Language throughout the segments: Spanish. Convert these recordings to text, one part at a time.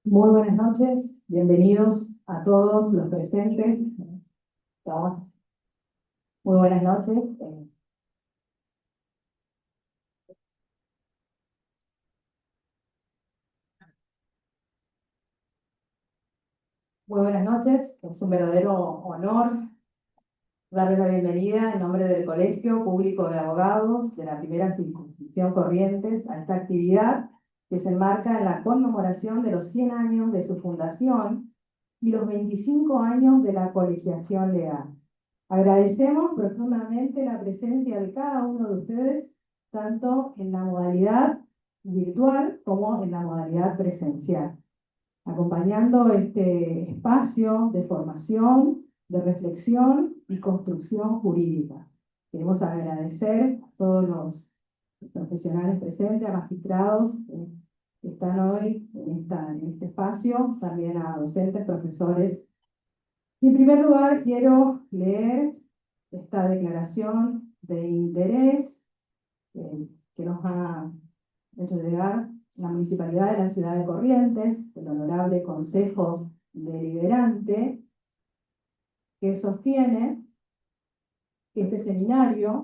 Muy buenas noches, bienvenidos a todos los presentes. Estamos- Muy buenas noches. Muy buenas noches. Es un verdadero honor darles la bienvenida en nombre del Colegio Público de Abogados de la Primera Circunscripción Corrientes a esta actividad que se enmarca en la conmemoración de los 100 años de su fundación y los 25 años de la colegiación legal. Agradecemos profundamente la presencia de cada uno de ustedes, tanto en la modalidad virtual como en la modalidad presencial, acompañando este espacio de formación, de reflexión y construcción jurídica. Queremos agradecer a todos los profesionales presentes, a magistrados que están hoy en este espacio, también a docentes, profesores. En primer lugar, quiero leer esta declaración de interés que nos ha hecho llegar la Municipalidad de la Ciudad de Corrientes, el Honorable Consejo Deliberante, que sostiene que este seminario,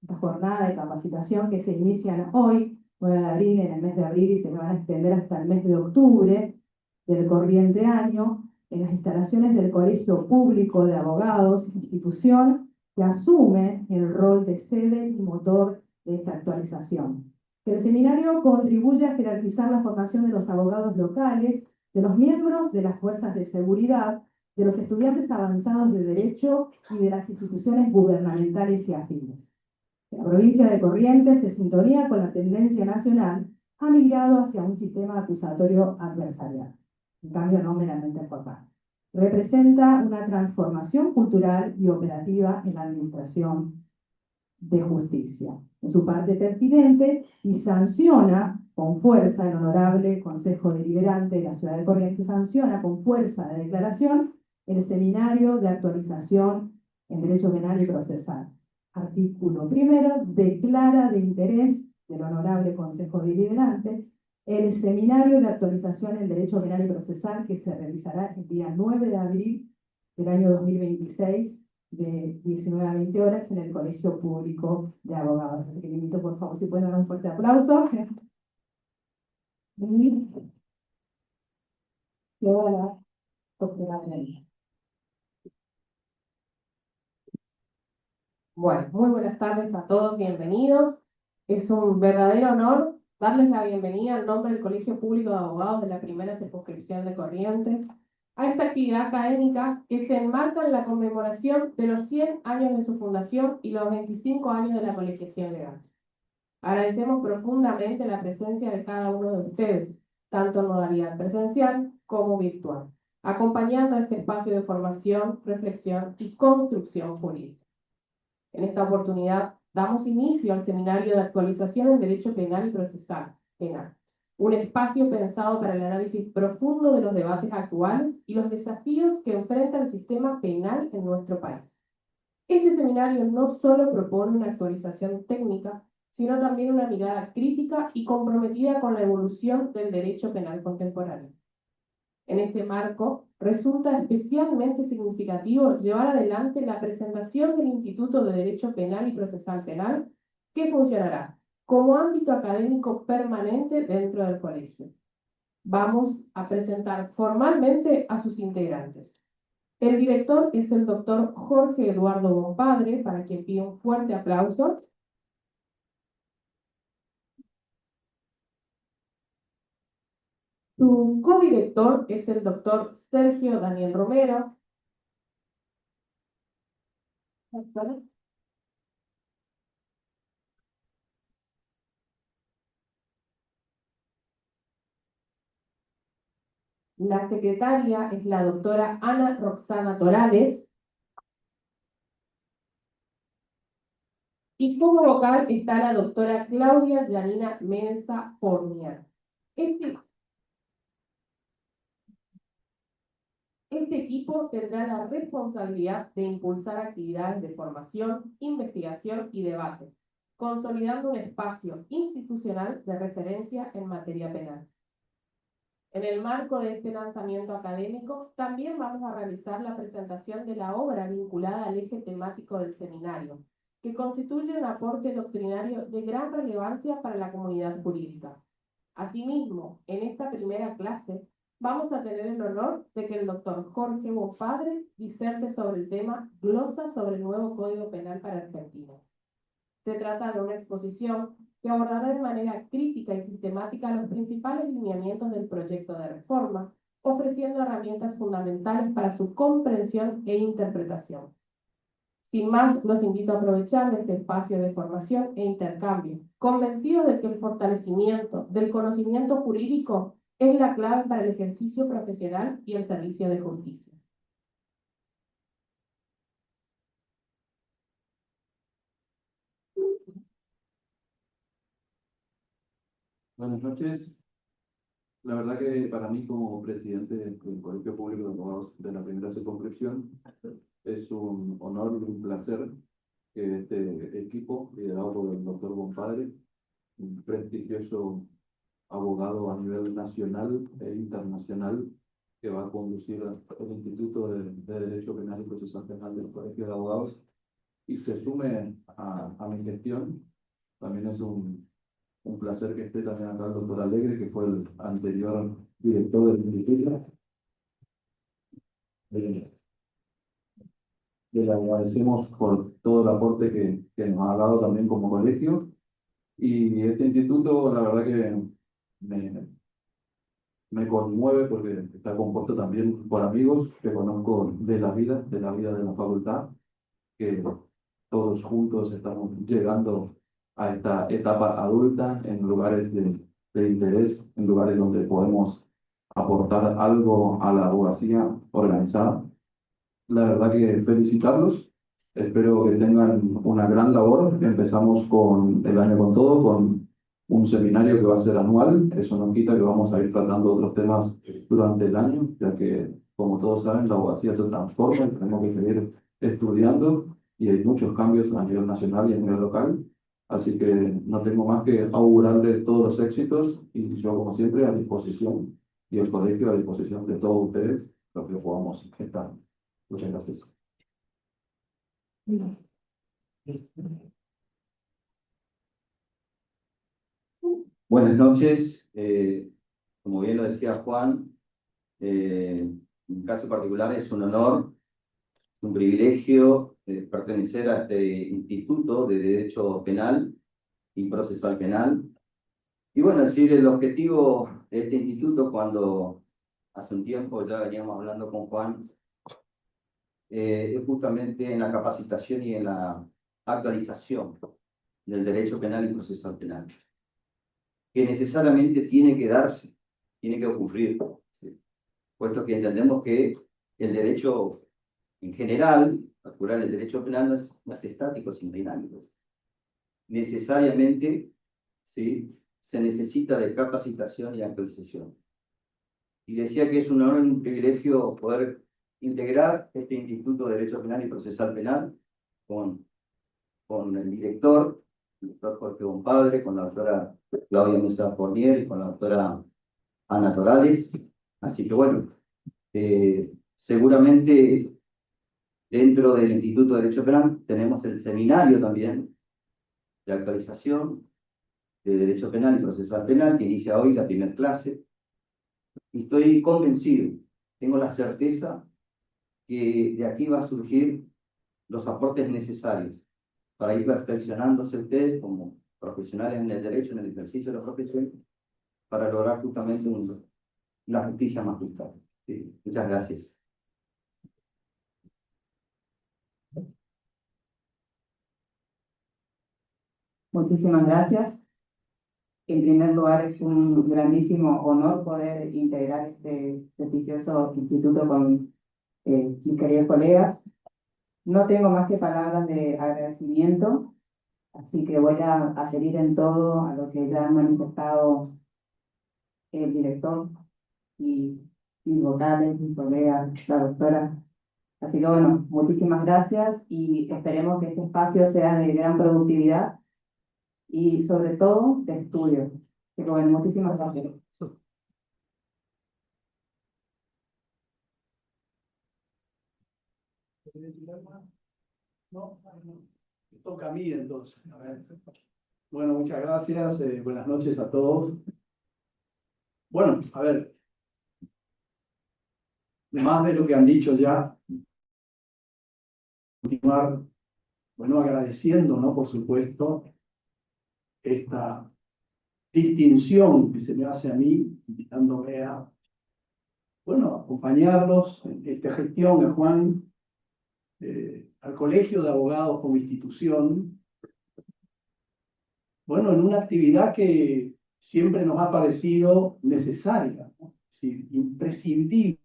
esta jornada de capacitación que se inician hoy, 9 de abril, en el mes de abril, y se van a extender hasta el mes de octubre del corriente año, en las instalaciones del Colegio Público de Abogados, institución que asume el rol de sede y motor de esta actualización. El seminario contribuye a jerarquizar la formación de los abogados locales, de los miembros de las fuerzas de seguridad, de los estudiantes avanzados de Derecho y de las instituciones gubernamentales y afines. La provincia de Corrientes, en sintonía con la tendencia nacional, ha migrado hacia un sistema acusatorio adversarial, en cambio no meramente formal. Representa una transformación cultural y operativa en la administración de justicia. En su parte pertinente y sanciona con fuerza el Honorable Consejo Deliberante de la Ciudad de Corrientes, sanciona con fuerza la declaración el Seminario de Actualización en Derecho Penal y Procesal. Artículo primero, declara de interés del Honorable Consejo Deliberante el Seminario de Actualización en Derecho Penal y Procesal que se realizará el día 9 de abril del año 2026 de 19 a 20 horas en el Colegio Público de Abogados. Así que le invito, por favor, si pueden dar un fuerte aplauso. Y luego la doctora Belén. Bueno, muy buenas tardes a todos, bienvenidos. Es un verdadero honor darles la bienvenida en nombre del Colegio Público de Abogados de la Primera Circunscripción de Corrientes a esta actividad académica que se enmarca en la conmemoración de los 100 años de su fundación y los 25 años de la colegiación legal. Agradecemos profundamente la presencia de cada uno de ustedes, tanto en modalidad presencial como virtual, acompañando este espacio de formación, reflexión y construcción jurídica. En esta oportunidad damos inicio al Seminario de Actualización en Derecho Penal y Procesal Penal, un espacio pensado para el análisis profundo de los debates actuales y los desafíos que enfrenta el sistema penal en nuestro país. Este seminario no solo propone una actualización técnica, sino también una mirada crítica y comprometida con la evolución del derecho penal contemporáneo. En este marco, resulta especialmente significativo llevar adelante la presentación del Instituto de Derecho Penal y Procesal Penal, que funcionará como ámbito académico permanente dentro del colegio. Vamos a presentar formalmente a sus integrantes. El director es el doctor Jorge Eduardo Bompadre, para quien pido un fuerte aplauso. Su codirector es el doctor Sergio Daniel Romero. La secretaria es la doctora Ana Roxana Torales y como vocal está la doctora Claudia Yanina Mensa Fornier. Este, este equipo tendrá la responsabilidad de impulsar actividades de formación, investigación y debate, consolidando un espacio institucional de referencia en materia penal. En el marco de este lanzamiento académico, también vamos a realizar la presentación de la obra vinculada al eje temático del seminario, que constituye un aporte doctrinario de gran relevancia para la comunidad jurídica. Asimismo, en esta primera clase, vamos a tener el honor de que el doctor Jorge Bonpadre diserte sobre el tema Glosa sobre el nuevo Código Penal para Argentina. Se trata de una exposición que abordará de manera crítica y sistemática los principales lineamientos del proyecto de reforma, ofreciendo herramientas fundamentales para su comprensión e interpretación. Sin más, los invito a aprovechar este espacio de formación e intercambio, convencidos de que el fortalecimiento del conocimiento jurídico es la clave para el ejercicio profesional y el servicio de justicia. Buenas noches. La verdad que para mí, como presidente del Colegio Público de Abogados de la Primera Circunscripción, es un honor y un placer que este equipo, liderado por el doctor Bonpadre, un prestigioso abogado a nivel nacional e internacional, que va a conducir el Instituto de Derecho Penal y Procesal Penal del Colegio de Abogados, y se sume a mi gestión. También es un placer que esté también acá el doctor Alegre, que fue el anterior director del instituto. Le agradecemos por todo el aporte que nos ha dado también como colegio. Y este instituto, la verdad que me conmueve porque está compuesto también por amigos que conozco de la vida de la facultad, que todos juntos estamos llegando a esta etapa adulta en lugares de interés, en lugares donde podemos aportar algo a la abogacía organizada. La verdad que felicitarlos, espero que tengan una gran labor. Empezamos con el año con todo, con un seminario que va a ser anual. Eso no quita que vamos a ir tratando otros temas durante el año, ya que, como todos saben, la abogacía se transforma y tenemos que seguir estudiando, y hay muchos cambios a nivel nacional y a nivel local. Así que no tengo más que augurarle todos los éxitos, y yo, como siempre, a disposición, y el colegio a disposición de todos ustedes, lo que podamos estar. Muchas gracias. Buenas noches. Como bien lo decía Juan, en mi caso particular es un honor, un privilegio pertenecer a este Instituto de Derecho Penal y Procesal Penal. Y bueno, es decir, el objetivo de este instituto, cuando hace un tiempo ya veníamos hablando con Juan, es justamente en la capacitación y en la actualización del derecho penal y procesal penal, que necesariamente tiene que darse, tiene que ocurrir, ¿sí? Puesto que entendemos que el derecho en general, en particular el derecho penal, no es estático, sino dinámico. Necesariamente, ¿sí?, se necesita de capacitación y actualización. Y decía que es un honor y un privilegio poder integrar este Instituto de Derecho Penal y Procesal Penal con el director, el doctor Jorge Bonpadre, con la doctora Claudia Mesa Fournier y con la doctora Ana Torales. Así que bueno, seguramente dentro del Instituto de Derecho Penal tenemos el seminario también de actualización de Derecho Penal y Procesal Penal, que inicia hoy la primera clase. Y estoy convencido, tengo la certeza que de aquí va a surgir los aportes necesarios para ir perfeccionándose ustedes como profesionales en el derecho, en el ejercicio de la profesión, para lograr justamente una justicia más justa. Sí, muchas gracias. Muchísimas gracias. En primer lugar, es un grandísimo honor poder integrar este prestigioso instituto con mis queridos colegas. No tengo más que palabras de agradecimiento, así que voy a adherir en todo a lo que ya han manifestado el director y mis vocales, mis colegas, la doctora. Así que bueno, muchísimas gracias y esperemos que este espacio sea de gran productividad y sobre todo de estudio. Así que bueno, muchísimas gracias. No, me toca a mí entonces. A ver. Bueno, muchas gracias. Buenas noches a todos. Bueno, a ver. Más de lo que han dicho ya, continuar, bueno, agradeciendo, ¿no? Por supuesto, esta distinción que se me hace a mí, invitándome a, bueno, acompañarlos en esta gestión, a Juan, al Colegio de Abogados como institución, bueno, en una actividad que siempre nos ha parecido necesaria, ¿no? Es decir, imprescindible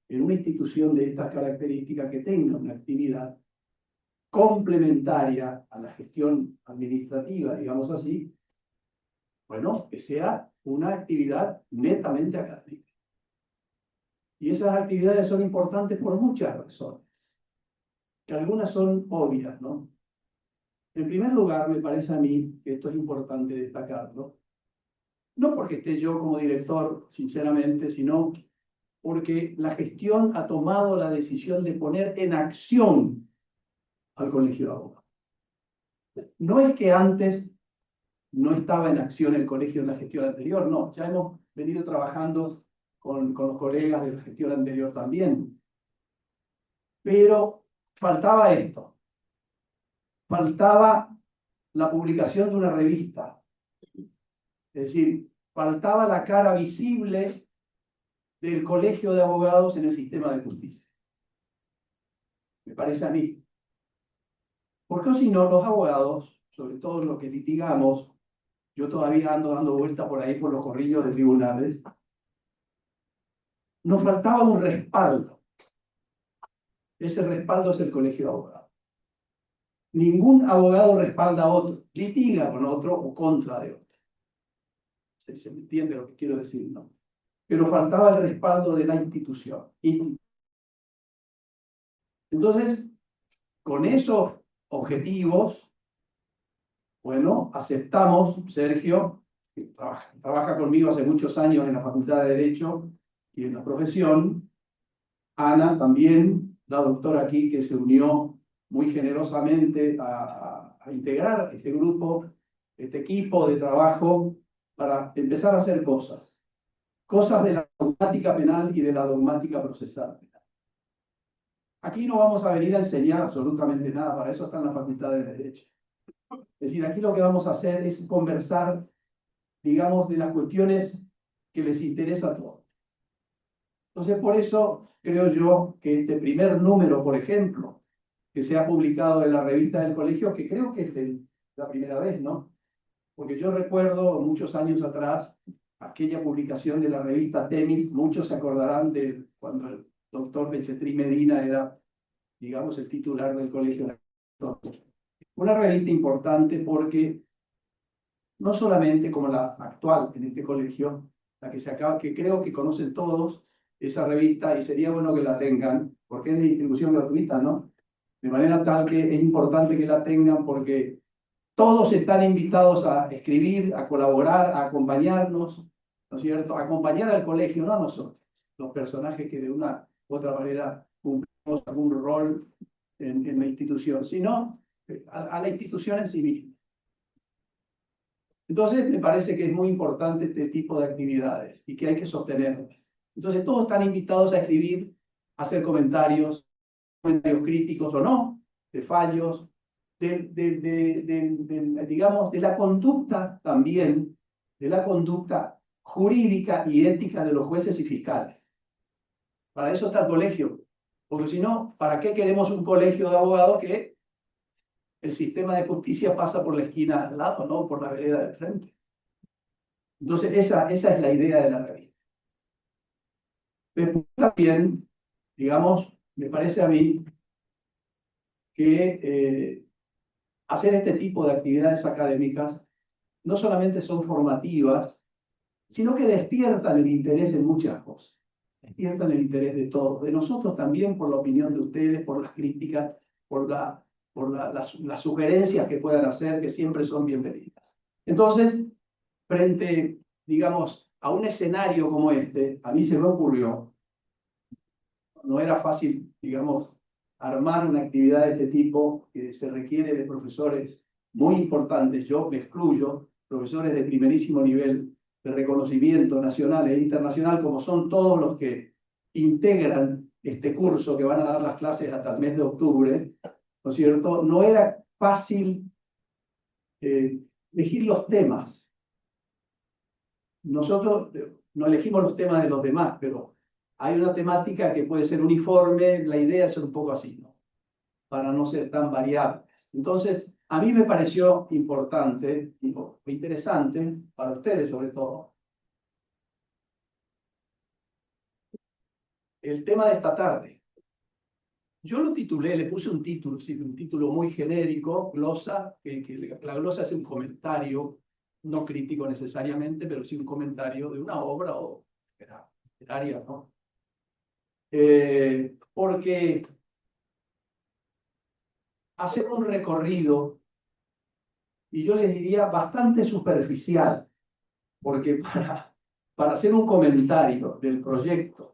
en una institución de estas características que tenga una actividad complementaria a la gestión administrativa, digamos así, bueno, que sea una actividad netamente académica. Y esas actividades son importantes por muchas razones, que algunas son obvias, ¿no? En primer lugar, me parece a mí que esto es importante destacarlo, no porque esté yo como director, sinceramente, sino porque la gestión ha tomado la decisión de poner en acción al Colegio de Abogados. No es que antes no estaba en acción el colegio en la gestión anterior, no, ya hemos venido trabajando con los colegas de la gestión anterior también. Pero faltaba esto, faltaba la publicación de una revista, es decir, faltaba la cara visible del Colegio de Abogados en el sistema de justicia. Me parece a mí. Porque si no, los abogados, sobre todo los que litigamos, yo todavía ando dando vuelta por ahí por los corrillos de tribunales, nos faltaba un respaldo. Ese respaldo es el Colegio de Abogados. Ningún abogado respalda a otro, litiga con otro o contra de otro. ¿Se me entiende lo que quiero decir? ¿No? Pero faltaba el respaldo de la institución. Entonces, con esos objetivos, bueno, aceptamos, Sergio, que trabaja conmigo hace muchos años en la Facultad de Derecho y en la profesión, Ana también, la doctora aquí que se unió muy generosamente a integrar este grupo, este equipo de trabajo para empezar a hacer cosas de la dogmática penal y de la dogmática procesal. Aquí no vamos a venir a enseñar absolutamente nada, para eso está en la Facultad de Derecho. Es decir, aquí lo que vamos a hacer es conversar, digamos, de las cuestiones que les interesa a todos. Entonces, por eso creo yo que este primer número, por ejemplo, que se ha publicado en la revista del colegio, que creo que es la primera vez, ¿no? Porque yo recuerdo muchos años atrás aquella publicación de la revista Temis, muchos se acordarán de cuando el doctor Bechetri Medina era, digamos, el titular del colegio. Una revista importante porque no solamente como la actual en este colegio, la que se acaba, que creo que conocen todos esa revista y sería bueno que la tengan, porque es de distribución gratuita, ¿no? De manera tal que es importante que la tengan porque todos están invitados a escribir, a colaborar, a acompañarnos, ¿no es cierto? A acompañar al colegio, no a nosotros, los personajes que de una u otra manera cumplimos algún rol en la institución, sino a la institución en sí misma. Entonces, me parece que es muy importante este tipo de actividades y que hay que sostenerlas. Entonces, todos están invitados a escribir, a hacer comentarios críticos o no, de fallos, digamos, de la conducta también, de la conducta jurídica y ética de los jueces y fiscales. Para eso está el colegio, porque si no, ¿para qué queremos un colegio de abogados que el sistema de justicia pasa por la esquina al lado, no por la vereda del frente? Entonces, esa es la idea de la revista. Después también, digamos, me parece a mí que hacer este tipo de actividades académicas no solamente son formativas, sino que despiertan el interés en muchas cosas. Despiertan el interés de todos, de nosotros también por la opinión de ustedes, por las críticas, por las sugerencias que puedan hacer, que siempre son bienvenidas. Entonces, frente, digamos, a un escenario como este, a mí se me ocurrió, no era fácil, digamos, armar una actividad de este tipo que se requiere de profesores muy importantes. Yo me excluyo, profesores de primerísimo nivel, de reconocimiento nacional e internacional, como son todos los que integran este curso que van a dar las clases hasta el mes de octubre, ¿no es cierto? No era fácil elegir los temas. Nosotros no elegimos los temas de los demás, pero hay una temática que puede ser uniforme, la idea es ser un poco así, ¿no? Para no ser tan variables. Entonces, a mí me pareció importante, interesante, para ustedes sobre todo, el tema de esta tarde. Yo lo titulé, le puse un título, sí, un título muy genérico, glosa, que la glosa es un comentario, no crítico necesariamente, pero sí un comentario de una obra o literaria, ¿no? Porque hacer un recorrido, y yo les diría bastante superficial, porque para hacer un comentario del proyecto,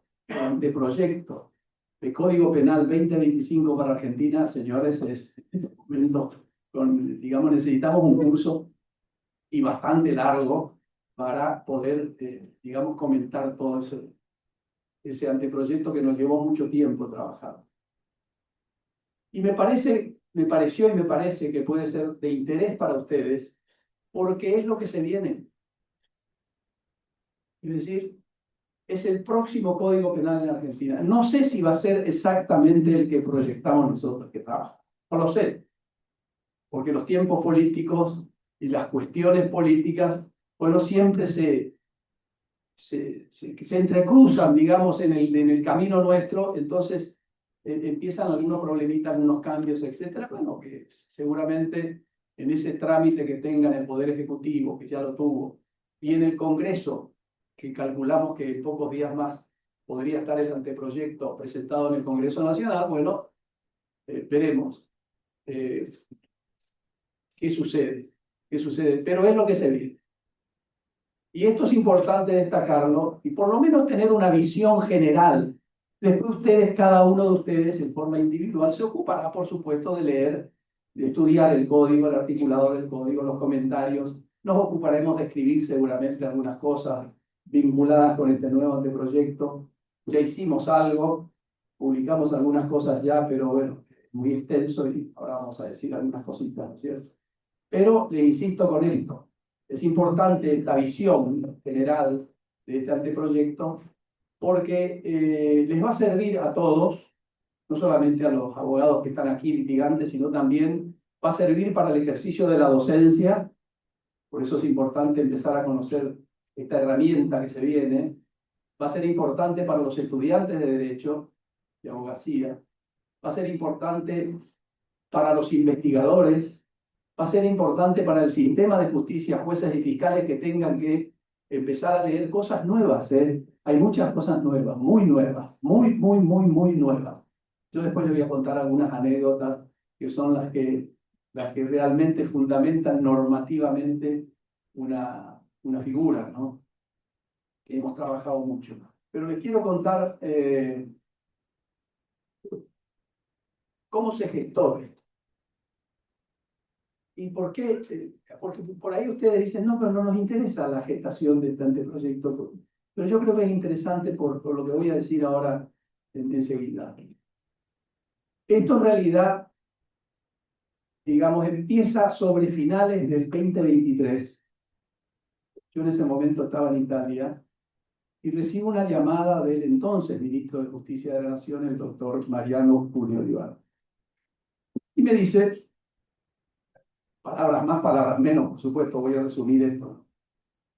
de Código Penal 2025 para Argentina, señores, digamos, necesitamos un curso y bastante largo para poder, digamos, comentar todo ese anteproyecto que nos llevó mucho tiempo trabajar. Y me pareció y me parece que puede ser de interés para ustedes, porque es lo que se viene. Es decir, es el próximo Código Penal en Argentina. No sé si va a ser exactamente el que proyectamos nosotros que trabajamos. No lo sé. Porque los tiempos políticos y las cuestiones políticas, bueno, siempre se entrecruzan, digamos, en el camino nuestro. Entonces, empiezan algunos problemitas, algunos cambios, etcétera. Bueno, que seguramente en ese trámite que tengan el Poder Ejecutivo, que ya lo tuvo, y en el Congreso, que calculamos que en pocos días más podría estar el anteproyecto presentado en el Congreso Nacional, bueno, veremos qué sucede, pero es lo que se viene. Y esto es importante destacarlo y por lo menos tener una visión general. Después ustedes, cada uno de ustedes en forma individual, se ocupará, por supuesto, de leer, de estudiar el código, el articulado del código, los comentarios. Nos ocuparemos de escribir seguramente algunas cosas vinculadas con este nuevo anteproyecto. Ya hicimos algo, publicamos algunas cosas ya, pero bueno, muy extenso y ahora vamos a decir algunas cositas, ¿no es cierto? Pero le insisto con esto, es importante esta visión general de este anteproyecto porque les va a servir a todos, no solamente a los abogados que están aquí litigantes, sino también va a servir para el ejercicio de la docencia. Por eso es importante empezar a conocer esta herramienta que se viene. Va a ser importante para los estudiantes de Derecho, de Abogacía. Va a ser importante para los investigadores. Va a ser importante para el sistema de justicia, jueces y fiscales que tengan que empezar a leer cosas nuevas. Hay muchas cosas nuevas, muy nuevas, muy nuevas. Yo después les voy a contar algunas anécdotas que son las que realmente fundamentan normativamente una figura, ¿no? Que hemos trabajado mucho. Pero les quiero contar cómo se gestó esto. ¿Y por qué? Porque por ahí ustedes dicen, no, pero no nos interesa la gestación de este anteproyecto. Pero yo creo que es interesante por lo que voy a decir ahora enseguida. Esto en realidad, digamos, empieza sobre finales del 2023. Yo en ese momento estaba en Italia y recibo una llamada del entonces ministro de Justicia de la Nación, el doctor Mariano Julio Olivar. Y me dice, palabras más, palabras menos, por supuesto, voy a resumir esto.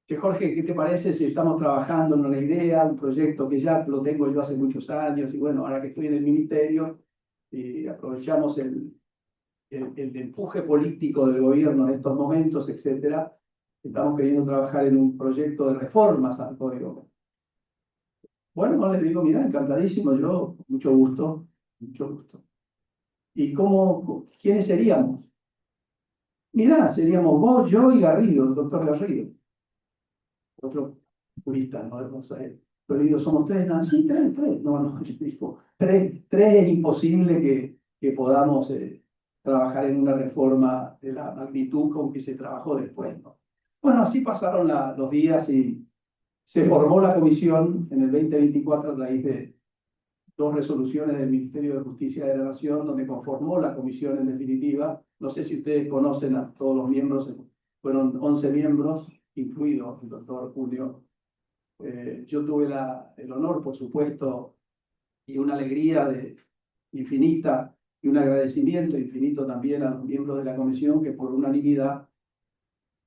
Que Jorge, ¿qué te parece si estamos trabajando en una idea, un proyecto que ya lo tengo yo hace muchos años y bueno, ahora que estoy en el ministerio, aprovechamos el empuje político del gobierno en estos momentos, etcétera, estamos queriendo trabajar en un proyecto de reformas al Código. Bueno, no les digo, mira, encantadísimo, yo, mucho gusto, mucho gusto. ¿Y quiénes seríamos? Mirá, seríamos vos, yo y Garrido, el doctor Garrido. Otro jurista, no sé. Pero digo, somos tres, no, sí, tres. No, dijo, tres es imposible que podamos trabajar en una reforma de la magnitud con que se trabajó después, ¿no? Bueno, así pasaron los días y se formó la comisión en el 2024 a raíz de 2 resoluciones del Ministerio de Justicia de la Nación, donde conformó la comisión en definitiva. No sé si ustedes conocen a todos los miembros, fueron 11 miembros, incluido el doctor Julio. Yo tuve el honor, por supuesto, y una alegría infinita y un agradecimiento infinito también a los miembros de la comisión que por unanimidad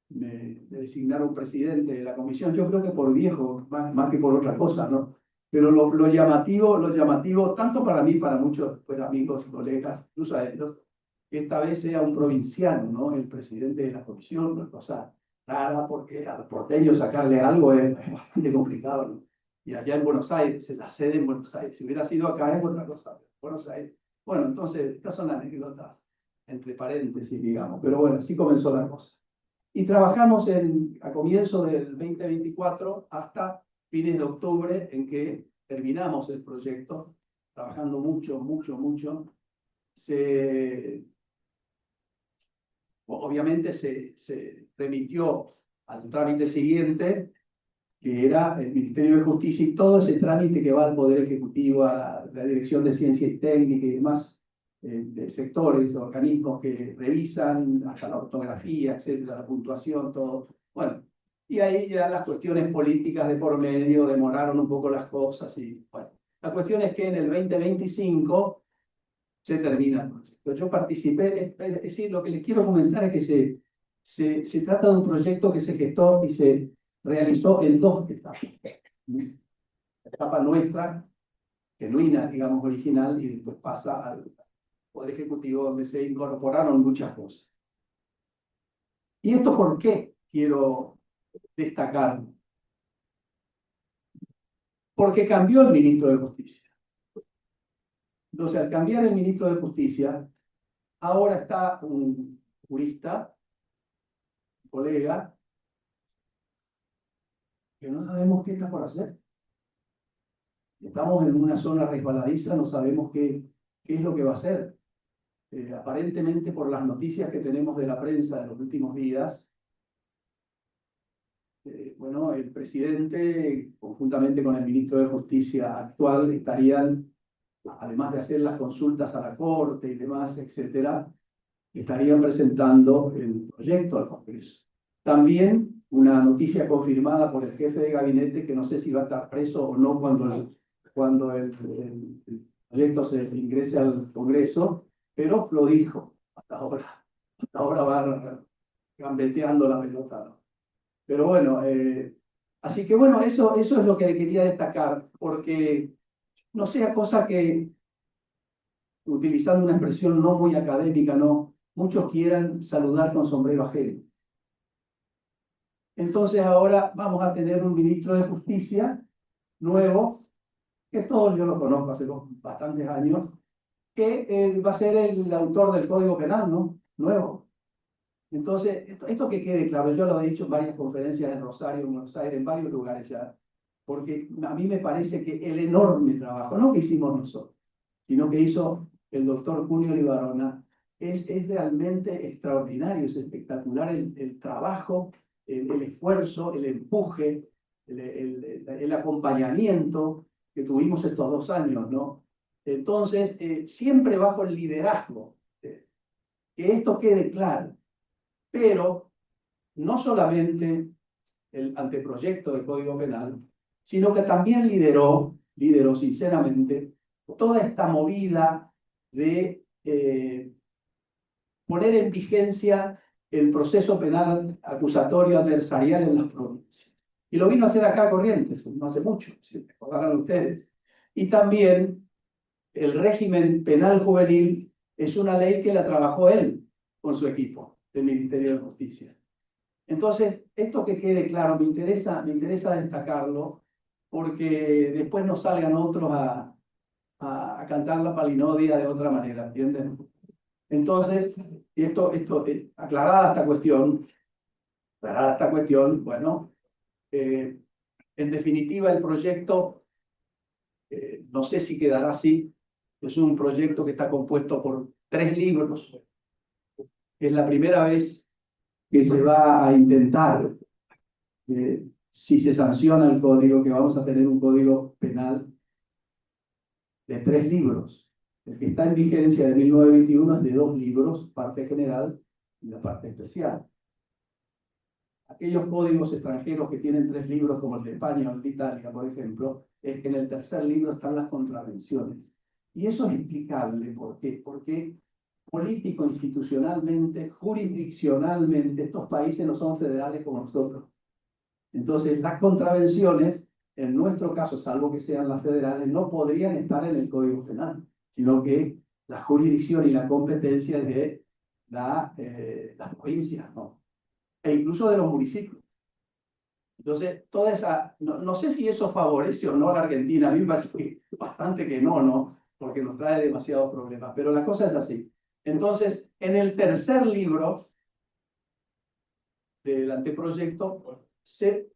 me designaron presidente de la comisión. Yo creo que por viejo, más que por otra cosa, ¿no? Pero lo llamativo, tanto para mí, para muchos pues, amigos y colegas, incluso a ellos, que esta vez sea un provinciano, ¿no? El presidente de la comisión, una cosa rara, porque a los porteños sacarle algo es bastante complicado, ¿no? Y allá en Buenos Aires, en la sede en Buenos Aires, si hubiera sido acá es otra cosa, Buenos Aires. Bueno, entonces, estas son anécdotas, entre paréntesis, digamos, pero bueno, así comenzó la cosa. Y trabajamos a comienzo del 2024 hasta fines de octubre, en que terminamos el proyecto, trabajando mucho, mucho, mucho. Obviamente se remitió al trámite siguiente, que era el Ministerio de Justicia, y todo ese trámite que va al Poder Ejecutivo, a la Dirección de Ciencia y Técnica y demás de sectores, de organismos que revisan hasta la ortografía, etcétera, la puntuación, todo. Bueno, y ahí ya las cuestiones políticas de por medio demoraron un poco las cosas y bueno. La cuestión es que en el 2025 se termina el proyecto. Yo participé, es decir, lo que les quiero comentar es que se trata de un proyecto que se gestó y se realizó en 2 etapas. La etapa nuestra, genuina, digamos, original, y después pasa al Poder Ejecutivo, donde se incorporaron muchas cosas. ¿Y esto por qué quiero destacar? Porque cambió el ministro de Justicia. Entonces, al cambiar el ministro de Justicia, ahora está un jurista, un colega, que no sabemos qué está por hacer. Estamos en una zona resbaladiza, no sabemos qué es lo que va a hacer. Aparentemente, por las noticias que tenemos de la prensa de los últimos días, bueno, el presidente, conjuntamente con el ministro de Justicia actual, estarían, además de hacer las consultas a la Corte y demás, etcétera, estarían presentando el proyecto al Congreso. También una noticia confirmada por el jefe de gabinete, que no sé si va a estar preso o no cuando el proyecto se ingrese al Congreso, pero lo dijo. Hasta ahora va gambeteando la pelota, ¿no? Pero bueno, así que bueno, eso es lo que quería destacar, porque no sea cosa que, utilizando una expresión no muy académica, no, muchos quieran saludar con sombrero ajeno. Entonces ahora vamos a tener un ministro de Justicia nuevo, que todos yo lo conozco hace bastantes años, que va a ser el autor del Código Penal, ¿no? Nuevo. Entonces, esto que quede claro, yo lo he dicho en varias conferencias en Rosario, en Buenos Aires, en varios lugares ya, porque a mí me parece que el enorme trabajo, no que hicimos nosotros, sino que hizo el doctor Julio Libarona, es realmente extraordinario, es espectacular el trabajo, el esfuerzo, el empuje, el acompañamiento que tuvimos estos 2 años, ¿no? Entonces, siempre bajo el liderazgo, que esto quede claro. Pero no solamente el anteproyecto del Código Penal, sino que también lideró sinceramente toda esta movida de poner en vigencia el proceso penal acusatorio adversarial en las provincias. Y lo vino a hacer acá a Corrientes, no hace mucho, si recordarán ustedes. Y también el régimen penal juvenil es una ley que la trabajó él con su equipo del Ministerio de Justicia. Entonces, esto que quede claro, me interesa destacarlo, porque después no salgan otros a cantar la palinodia de otra manera, ¿entienden? Entonces, aclarada esta cuestión, bueno, en definitiva el proyecto, no sé si quedará así, Es un proyecto que está compuesto por 3 libros. Es la primera vez que se va a intentar, si se sanciona el código, que vamos a tener un código penal de 3 libros. El que está en vigencia de 1921 es de 2 libros, parte general y la parte especial. Aquellos códigos extranjeros que tienen 3 libros, como el de España o el de Italia, por ejemplo, es que en el tercer libro están las contravenciones. Y eso es explicable. ¿Por qué? Porque político, institucionalmente, jurisdiccionalmente, estos países no son federales como nosotros. Entonces, las contravenciones, en nuestro caso, salvo que sean las federales, no podrían estar en el Código Penal, sino que la jurisdicción y la competencia es de las provincias, ¿no? E incluso de los municipios. Entonces, toda esa, no sé si eso favorece o no a la Argentina, a mí me parece que bastante que no, porque nos trae demasiados problemas, pero la cosa es así. Entonces, en el tercer libro del anteproyecto, se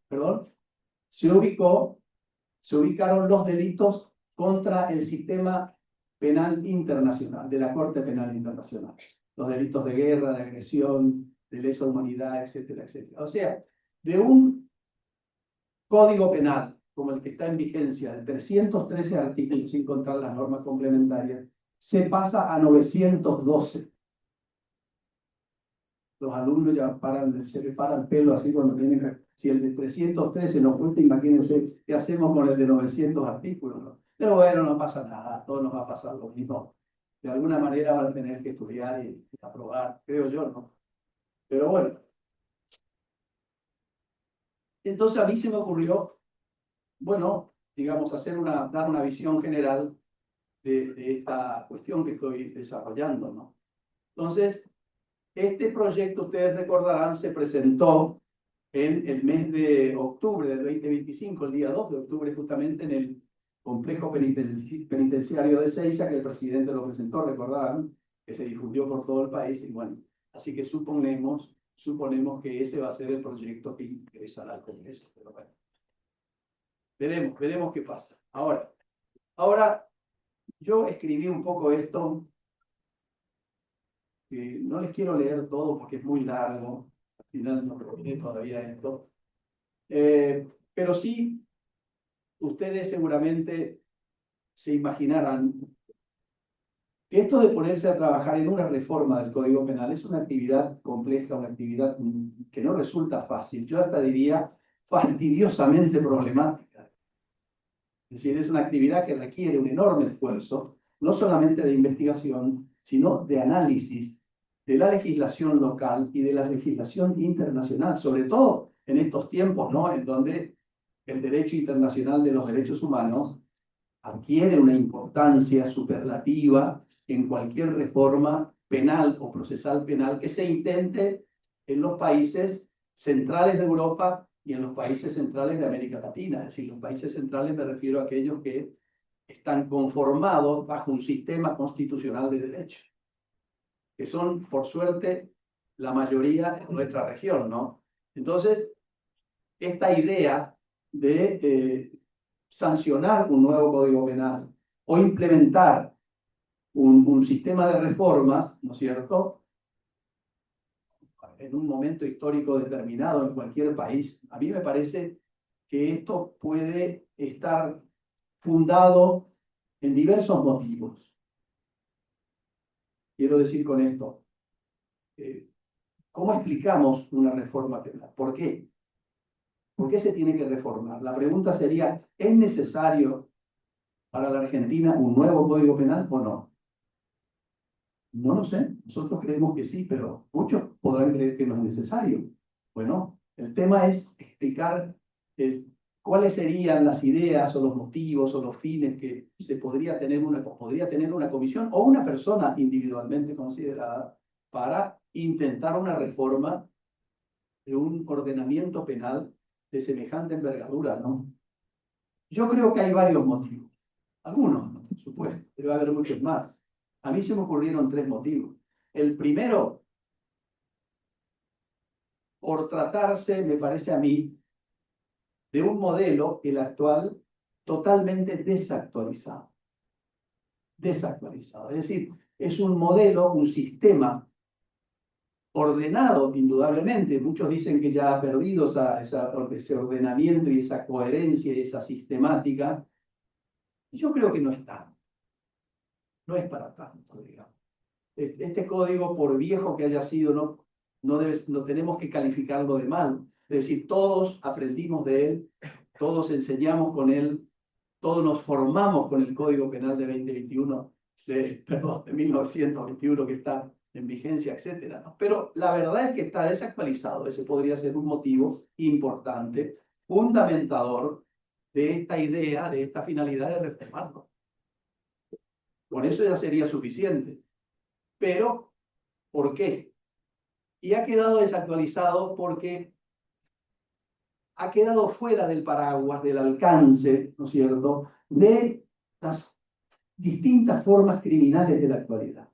ubicaron los delitos contra el sistema penal internacional, de la Corte Penal Internacional. Los delitos de guerra, de agresión, de lesa humanidad, etcétera, etcétera. O sea, de un código penal como el que está en vigencia, de 313 artículos, sin contar las normas complementarias, se pasa a 912. Los alumnos ya se les para el pelo así cuando tienen que... Si el de 313 nos cuesta, imagínense qué hacemos con el de 900 artículos, ¿no? Pero bueno, no pasa nada, a todos nos va a pasar lo mismo. De alguna manera van a tener que estudiar y aprobar, creo yo, ¿no? Pero bueno. Entonces a mí se me ocurrió, bueno, digamos, dar una visión general de esta cuestión que estoy desarrollando, ¿no? Entonces, este proyecto, ustedes recordarán, se presentó en el mes de octubre del 2025, el día 2 de octubre, justamente en el complejo penitenciario de Seiza, que el presidente lo presentó, recordarán, que se difundió por todo el país, y bueno, así que suponemos que ese va a ser el proyecto que ingresará al Congreso, pero bueno, veremos qué pasa. Ahora, yo escribí un poco esto, no les quiero leer todo porque es muy largo, al final no terminé todavía esto, pero sí, ustedes seguramente se imaginarán que esto de ponerse a trabajar en una reforma del Código Penal es una actividad compleja, una actividad que no resulta fácil, yo hasta diría fastidiosamente problemática. Es decir, es una actividad que requiere un enorme esfuerzo, no solamente de investigación, sino de análisis de la legislación local y de la legislación internacional, sobre todo en estos tiempos, ¿no?, en donde el derecho internacional de los derechos humanos adquiere una importancia superlativa en cualquier reforma penal o procesal penal que se intente en los países centrales de Europa y en los países centrales de América Latina. Es decir, los países centrales me refiero a aquellos que están conformados bajo un sistema constitucional de derecho, que son, por suerte, la mayoría en nuestra región, ¿no? Entonces, esta idea de sancionar un nuevo Código Penal o implementar un sistema de reformas, ¿no es cierto?, en un momento histórico determinado en cualquier país, a mí me parece que esto puede estar fundado en diversos motivos. Quiero decir con esto, ¿cómo explicamos una reforma penal? ¿Por qué? ¿Por qué se tiene que reformar? La pregunta sería, ¿es necesario para la Argentina un nuevo Código Penal o no? No lo sé, nosotros creemos que sí, pero muchos podrán creer que no es necesario. Bueno, el tema es explicar cuáles serían las ideas o los motivos o los fines que podría tener una comisión o una persona individualmente considerada para intentar una reforma de un ordenamiento penal de semejante envergadura, ¿no? Yo creo que hay varios motivos. Algunos, ¿no?, por supuesto, debe haber muchos más. A mí se me ocurrieron 3 motivos. El primero, por tratarse, me parece a mí, de un modelo, el actual, totalmente desactualizado. desactualizado. Es decir, es un modelo, un sistema ordenado, indudablemente. Muchos dicen que ya ha perdido ese ordenamiento y esa coherencia y esa sistemática. Yo creo que no está. No es para tanto, digamos. Este código, por viejo que haya sido, no tenemos que calificarlo de mal. Es decir, todos aprendimos de él, todos enseñamos con él, todos nos formamos con el Código Penal de 2021, de 1921 que está en vigencia, etc. ¿no? Pero la verdad es que está desactualizado. Ese podría ser un motivo importante, fundamentador de esta idea, de esta finalidad de reformarlo. Con eso ya sería suficiente. Pero, ¿por qué? Y ha quedado desactualizado porque ha quedado fuera del paraguas, del alcance, ¿no es cierto?, de las distintas formas criminales de la actualidad.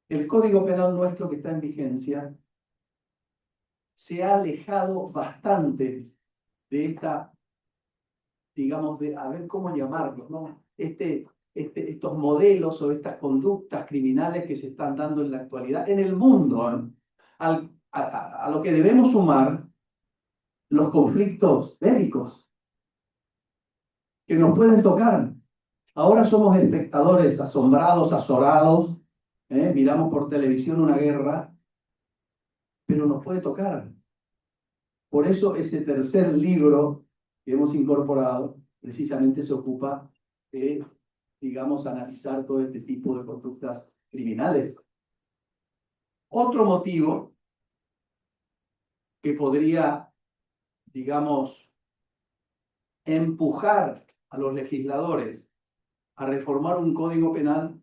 El Código Penal nuestro que está en vigencia se ha alejado bastante de esta, digamos, a ver cómo llamarlo, ¿no? Estos modelos o estas conductas criminales que se están dando en la actualidad en el mundo, ¿eh? A lo que debemos sumar los conflictos bélicos que nos pueden tocar. Ahora somos espectadores asombrados, azorados, miramos por televisión una guerra, pero nos puede tocar. Por eso ese tercer libro que hemos incorporado precisamente se ocupa de, digamos, analizar todo este tipo de conductas criminales. Otro motivo que podría, digamos, empujar a los legisladores a reformar un código penal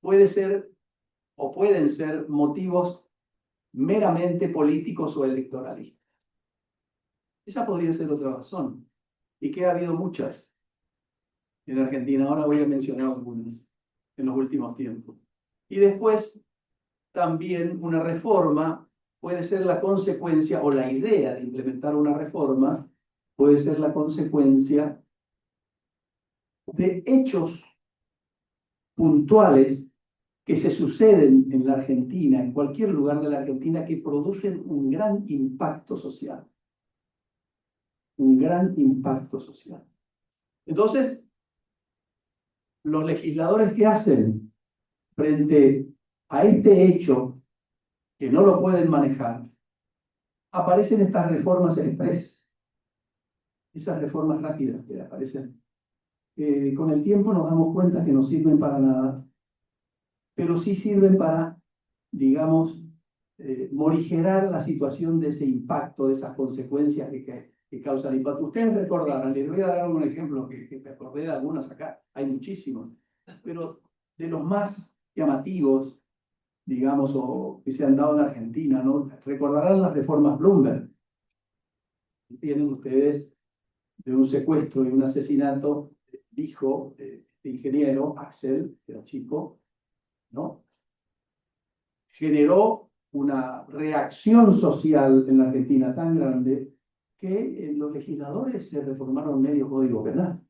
puede ser o pueden ser motivos meramente políticos o electoralistas. Esa podría ser otra razón, y que ha habido muchas en Argentina. Ahora voy a mencionar algunas en los últimos tiempos. Y después, también una reforma puede ser la consecuencia, o la idea de implementar una reforma puede ser la consecuencia de hechos puntuales que se suceden en la Argentina, en cualquier lugar de la Argentina, que producen un gran impacto social. Un gran impacto social. Entonces, los legisladores, ¿qué hacen frente a este hecho que no lo pueden manejar? Aparecen estas reformas express, esas reformas rápidas que aparecen. Con el tiempo nos damos cuenta que no sirven para nada, pero sí sirven para, digamos, morigerar la situación de ese impacto, de esas consecuencias que causa el impacto. Ustedes recordarán, les voy a dar un ejemplo que me acordé de algunos acá, hay muchísimos, pero de los más llamativos, digamos, o que se han dado en Argentina, ¿no? Recordarán las reformas Bloomberg. Tienen ustedes de un secuestro y un asesinato, hijo de ingeniero, Axel, que era chico, ¿no? Generó una reacción social en la Argentina tan grande que los legisladores se reformaron medio código penal.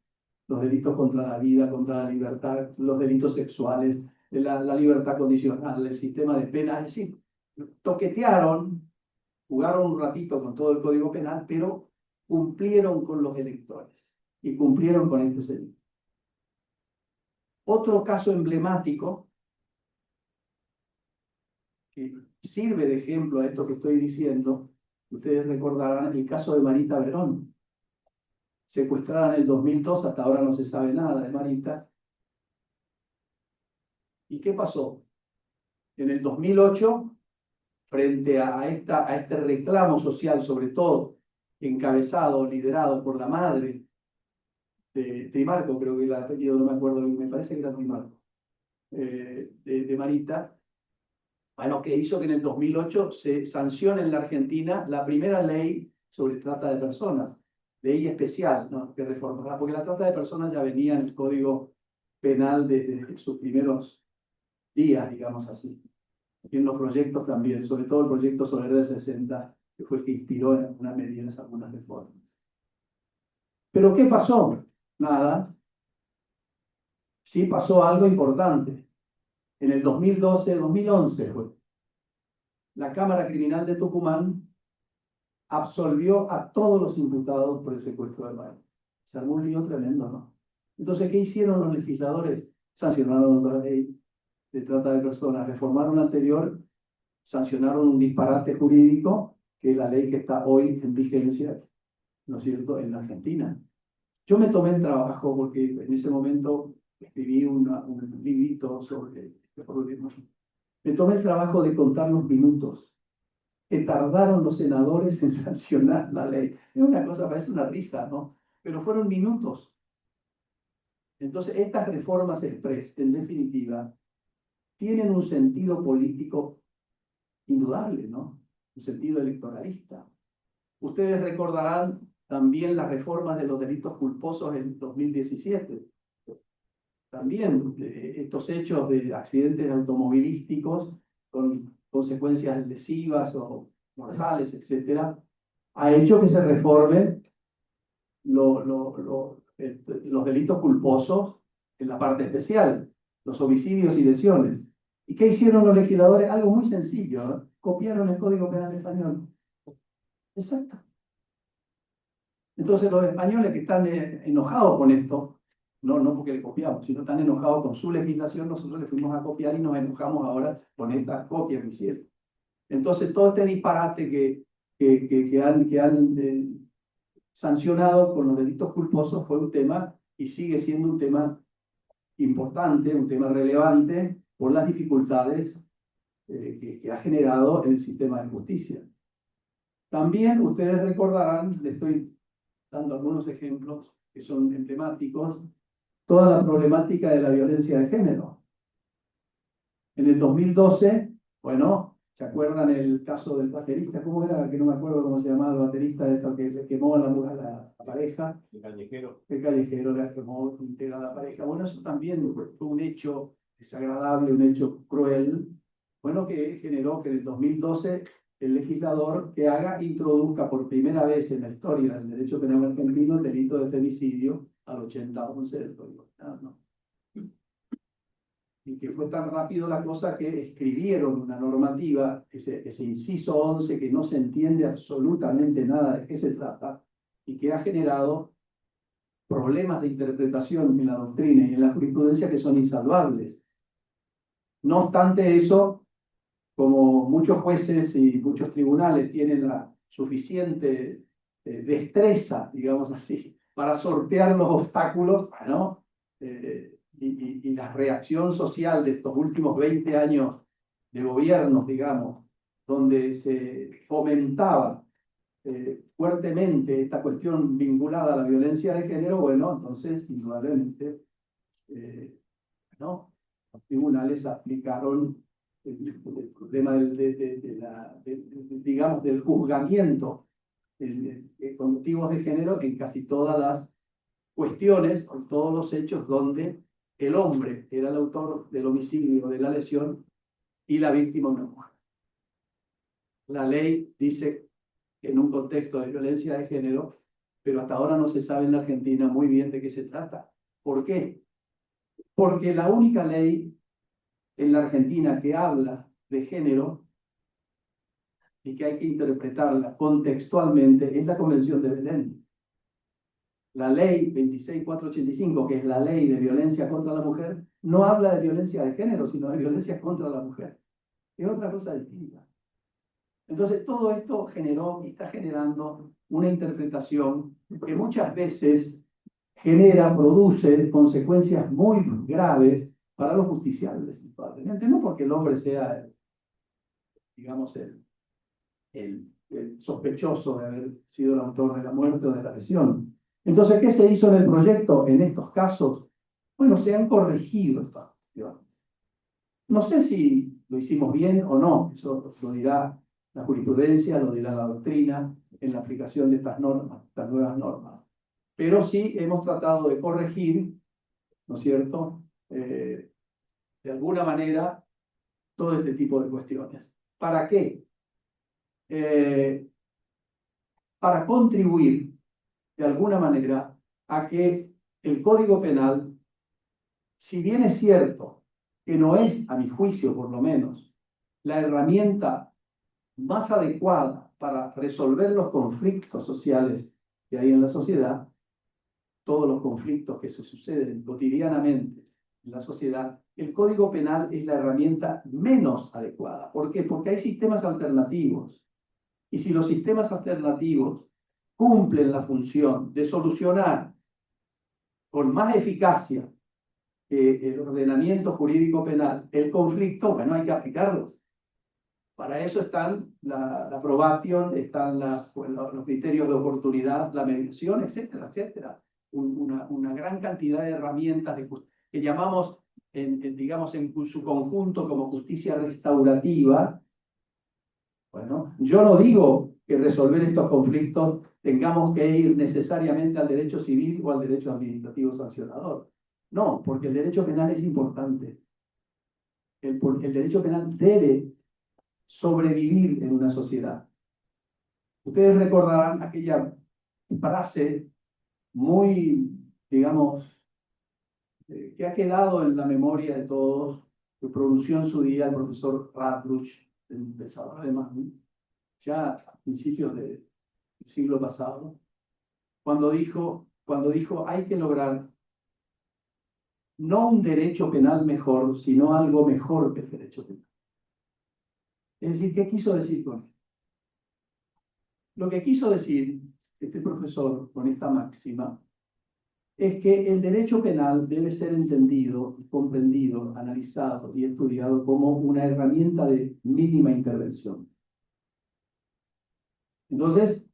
Los delitos contra la vida, contra la libertad, los delitos sexuales, la libertad condicional, el sistema de penas, es decir, toquetearon, jugaron un ratito con todo el código penal, pero cumplieron con los electores y cumplieron con este señor. Otro caso emblemático que sirve de ejemplo a esto que estoy diciendo, ustedes recordarán el caso de Marita Verón, secuestrada en el 2002, hasta ahora no se sabe nada de Marita. ¿Y qué pasó? En el 2008, frente a este reclamo social, sobre todo encabezado, liderado por la madre de Trimarco, creo que el apellido no me acuerdo, me parece que era Trimarco, de Marita, bueno, que hizo que en el 2008 se sancione en la Argentina la primera ley sobre trata de personas, ley especial, ¿no? Que reformará, porque la trata de personas ya venía en el Código Penal desde sus primeros días, digamos así. Y en los proyectos también, sobre todo el proyecto Soler del 60, que fue el que inspiró en algunas medidas algunas reformas. ¿Pero qué pasó? Nada. sí pasó algo importante. En el 2012-2011 fue. La Cámara Criminal de Tucumán absolvió a todos los imputados por el secuestro de Mael. Se armó un lío tremendo, ¿no? Entonces, ¿qué hicieron los legisladores? Sancionaron otra ley de trata de personas, reformaron la anterior, sancionaron un disparate jurídico, que es la ley que está hoy en vigencia, ¿no es cierto?, en la Argentina. Yo me tomé el trabajo, porque en ese momento escribí un librito sobre este problema. Me tomé el trabajo de contar los minutos que tardaron los senadores en sancionar la ley. Es una cosa, parece una risa, ¿no? Pero fueron minutos. Entonces, estas reformas express, en definitiva, tienen un sentido político indudable, ¿no? Un sentido electoralista. Ustedes recordarán también las reformas de los delitos culposos en 2017. También estos hechos de accidentes automovilísticos con consecuencias lesivas o mortales, etcétera, ha hecho que se reformen los delitos culposos en la parte especial, los homicidios y lesiones. ¿Y qué hicieron los legisladores? Algo muy sencillo, ¿no? Copiaron el Código Penal español. Exacto. Entonces los españoles que están enojados con esto, no porque le copiamos, sino están enojados con su legislación, nosotros le fuimos a copiar y nos enojamos ahora con esta copia que hicieron. Entonces todo este disparate que han sancionado con los delitos culposos fue un tema y sigue siendo un tema importante, un tema relevante por las dificultades que ha generado el sistema de justicia. También ustedes recordarán, les estoy dando algunos ejemplos que son emblemáticos, toda la problemática de la violencia de género. En el 2012, bueno, ¿se acuerdan el caso del baterista? ¿Cómo era? Que no me acuerdo cómo se llamaba el baterista de esto que le quemó a la pareja. El callejero. El callejero le quemó entera a la pareja. Bueno, eso también fue un hecho desagradable, un hecho cruel, bueno, que generó que en el 2012 el legislador que introduzca por primera vez en la historia del derecho penal argentino el delito de femicidio al 80-11 del Código Penal, ¿no? Y que fue tan rápido la cosa que escribieron una normativa, ese inciso 11, que no se entiende absolutamente nada de qué se trata, y que ha generado problemas de interpretación en la doctrina y en la jurisprudencia que son insalvables. No obstante eso, como muchos jueces y muchos tribunales tienen la suficiente destreza, digamos así, para sortear los obstáculos, ¿no? Y la reacción social de estos últimos 20 años de gobiernos, digamos, donde se fomentaba fuertemente esta cuestión vinculada a la violencia de género, bueno, entonces, indudablemente, ¿no? Los tribunales aplicaron el problema digamos, del juzgamiento con motivos de género en casi todas las cuestiones, en todos los hechos donde el hombre era el autor del homicidio o de la lesión y la víctima una mujer. La ley dice que en un contexto de violencia de género, pero hasta ahora no se sabe en la Argentina muy bien de qué se trata. ¿Por qué? Porque la única ley en la Argentina que habla de género y que hay que interpretarla contextualmente es la Convención de Belén. La ley 26485, que es la ley de violencia contra la mujer, no habla de violencia de género, sino de violencia contra la mujer. Es otra cosa distinta. Entonces, todo esto generó y está generando una interpretación que muchas veces produce consecuencias muy graves para los justiciables, probablemente. No porque el hombre sea, digamos, el sospechoso de haber sido el autor de la muerte o de la lesión. Entonces, ¿qué se hizo en el proyecto? En estos casos, bueno, se han corregido estas cuestiones. No sé si lo hicimos bien o no, eso lo dirá la jurisprudencia, lo dirá la doctrina en la aplicación de estas normas, estas nuevas normas. Pero sí hemos tratado de corregir, ¿no es cierto?, de alguna manera, todo este tipo de cuestiones. ¿Para qué? Para contribuir de alguna manera a que el Código Penal si bien es cierto que no es, a mi juicio por lo menos, la herramienta más adecuada para resolver los conflictos sociales que hay en la sociedad, todos los conflictos que se suceden cotidianamente en la sociedad, el Código Penal es la herramienta menos adecuada. ¿Por qué? Porque hay sistemas alternativos. Y si los sistemas alternativos cumplen la función de solucionar con más eficacia el ordenamiento jurídico penal el conflicto, bueno, hay que aplicarlos. Para eso están la probation, están los criterios de oportunidad, la mediación, etcétera, etcétera. Una gran cantidad de herramientas que llamamos, digamos, en su conjunto como justicia restaurativa. Bueno, yo no digo que resolver estos conflictos tengamos que ir necesariamente al derecho civil o al derecho administrativo sancionador. No, porque el derecho penal es importante. El derecho penal debe sobrevivir en una sociedad. Ustedes recordarán aquella frase muy, digamos, que ha quedado en la memoria de todos, que pronunció en su día el profesor Radbruch, un pensador alemán, ya a principios del siglo pasado, cuando dijo, hay que lograr no un derecho penal mejor, sino algo mejor que el derecho penal. Es decir, ¿qué quiso decir con esto? Lo que quiso decir este profesor con esta máxima es que el derecho penal debe ser entendido, comprendido, analizado y estudiado como una herramienta de mínima intervención. Entonces,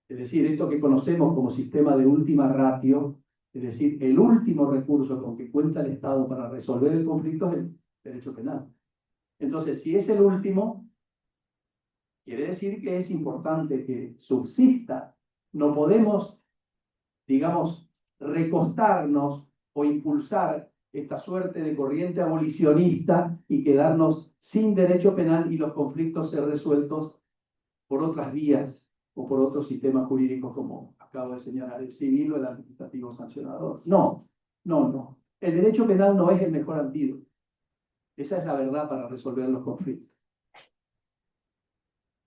es decir, esto que conocemos como sistema de última ratio, es decir, el último recurso con que cuenta el Estado para resolver el conflicto es el derecho penal. Entonces, si es el último, quiere decir que es importante que subsista. No podemos, digamos, recostarnos o impulsar esta suerte de corriente abolicionista y quedarnos sin derecho penal y los conflictos ser resueltos por otras vías o por otros sistemas jurídicos como acabo de señalar, el civil o el administrativo sancionador. No, no, no. El derecho penal no es el mejor antídoto. Esa es la verdad para resolver los conflictos.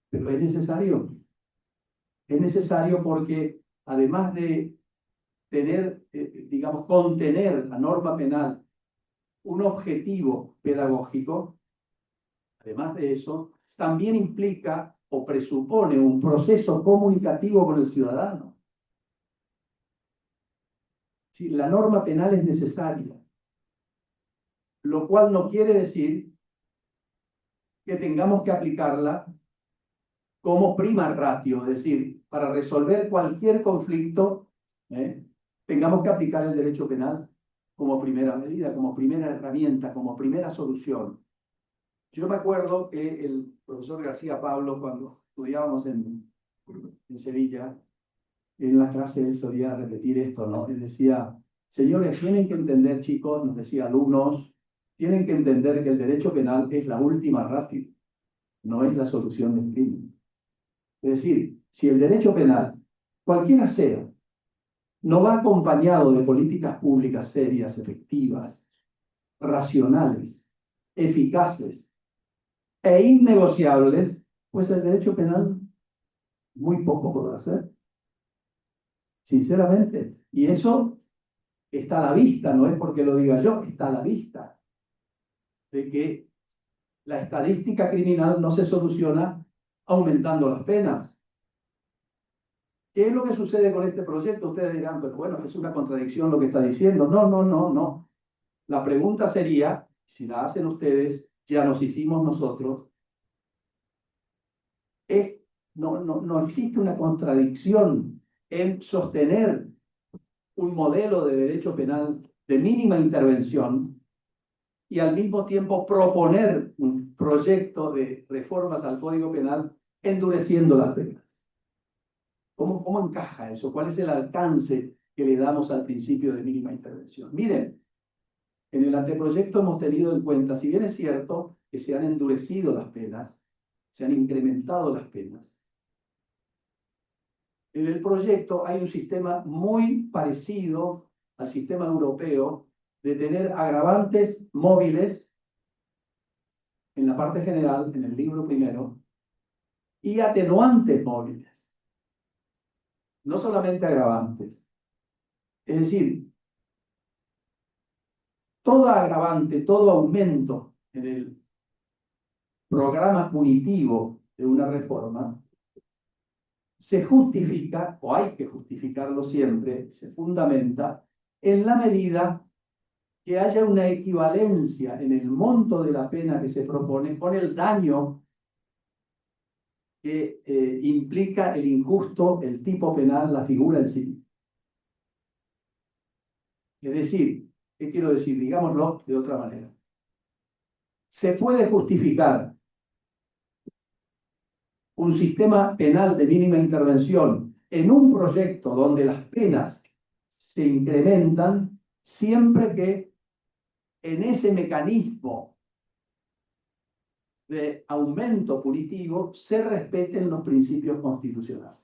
Pero es necesario. Es necesario porque además de tener, digamos, contener la norma penal un objetivo pedagógico, además de eso, también implica o presupone un proceso comunicativo con el ciudadano. Sí, la norma penal es necesaria, lo cual no quiere decir que tengamos que aplicarla como prima ratio, es decir, para resolver cualquier conflicto, tengamos que aplicar el derecho penal como primera medida, como primera herramienta, como primera solución. Yo me acuerdo que el profesor García Pablo, cuando estudiábamos en Sevilla, en la clase él solía repetir esto, ¿no? Él decía, señores, tienen que entender, chicos, nos decía alumnos, tienen que entender que el derecho penal es la última ratio, no es la solución del crimen. Es decir, si el derecho penal, cualquiera sea, no va acompañado de políticas públicas serias, efectivas, racionales, eficaces e innegociables, pues el derecho penal muy poco podrá hacer. Sinceramente. Y eso está a la vista, no es porque lo diga yo, está a la vista de que la estadística criminal no se soluciona aumentando las penas. ¿Qué es lo que sucede con este proyecto? Ustedes dirán, pero bueno, es una contradicción lo que está diciendo. No, no, no, no. La pregunta sería, si la hacen ustedes, ya nos hicimos nosotros, no existe una contradicción en sostener un modelo de derecho penal de mínima intervención y al mismo tiempo proponer un proyecto de reformas al Código Penal endureciendo las penas. ¿Cómo encaja eso? ¿Cuál es el alcance que le damos al principio de mínima intervención? Miren, en el anteproyecto hemos tenido en cuenta, si bien es cierto que se han endurecido las penas, se han incrementado las penas, en el proyecto hay un sistema muy parecido al sistema europeo de tener agravantes móviles en la parte general, en el libro primero, y atenuantes móviles, no solamente agravantes. Es decir, todo agravante, todo aumento en el programa punitivo de una reforma se justifica, o hay que justificarlo siempre, se fundamenta en la medida que haya una equivalencia en el monto de la pena que se propone con el daño que implica el injusto, el tipo penal, la figura en sí. Es decir, ¿qué quiero decir? Digámoslo de otra manera. Se puede justificar un sistema penal de mínima intervención en un proyecto donde las penas se incrementan siempre que en ese mecanismo de aumento punitivo se respeten los principios constitucionales.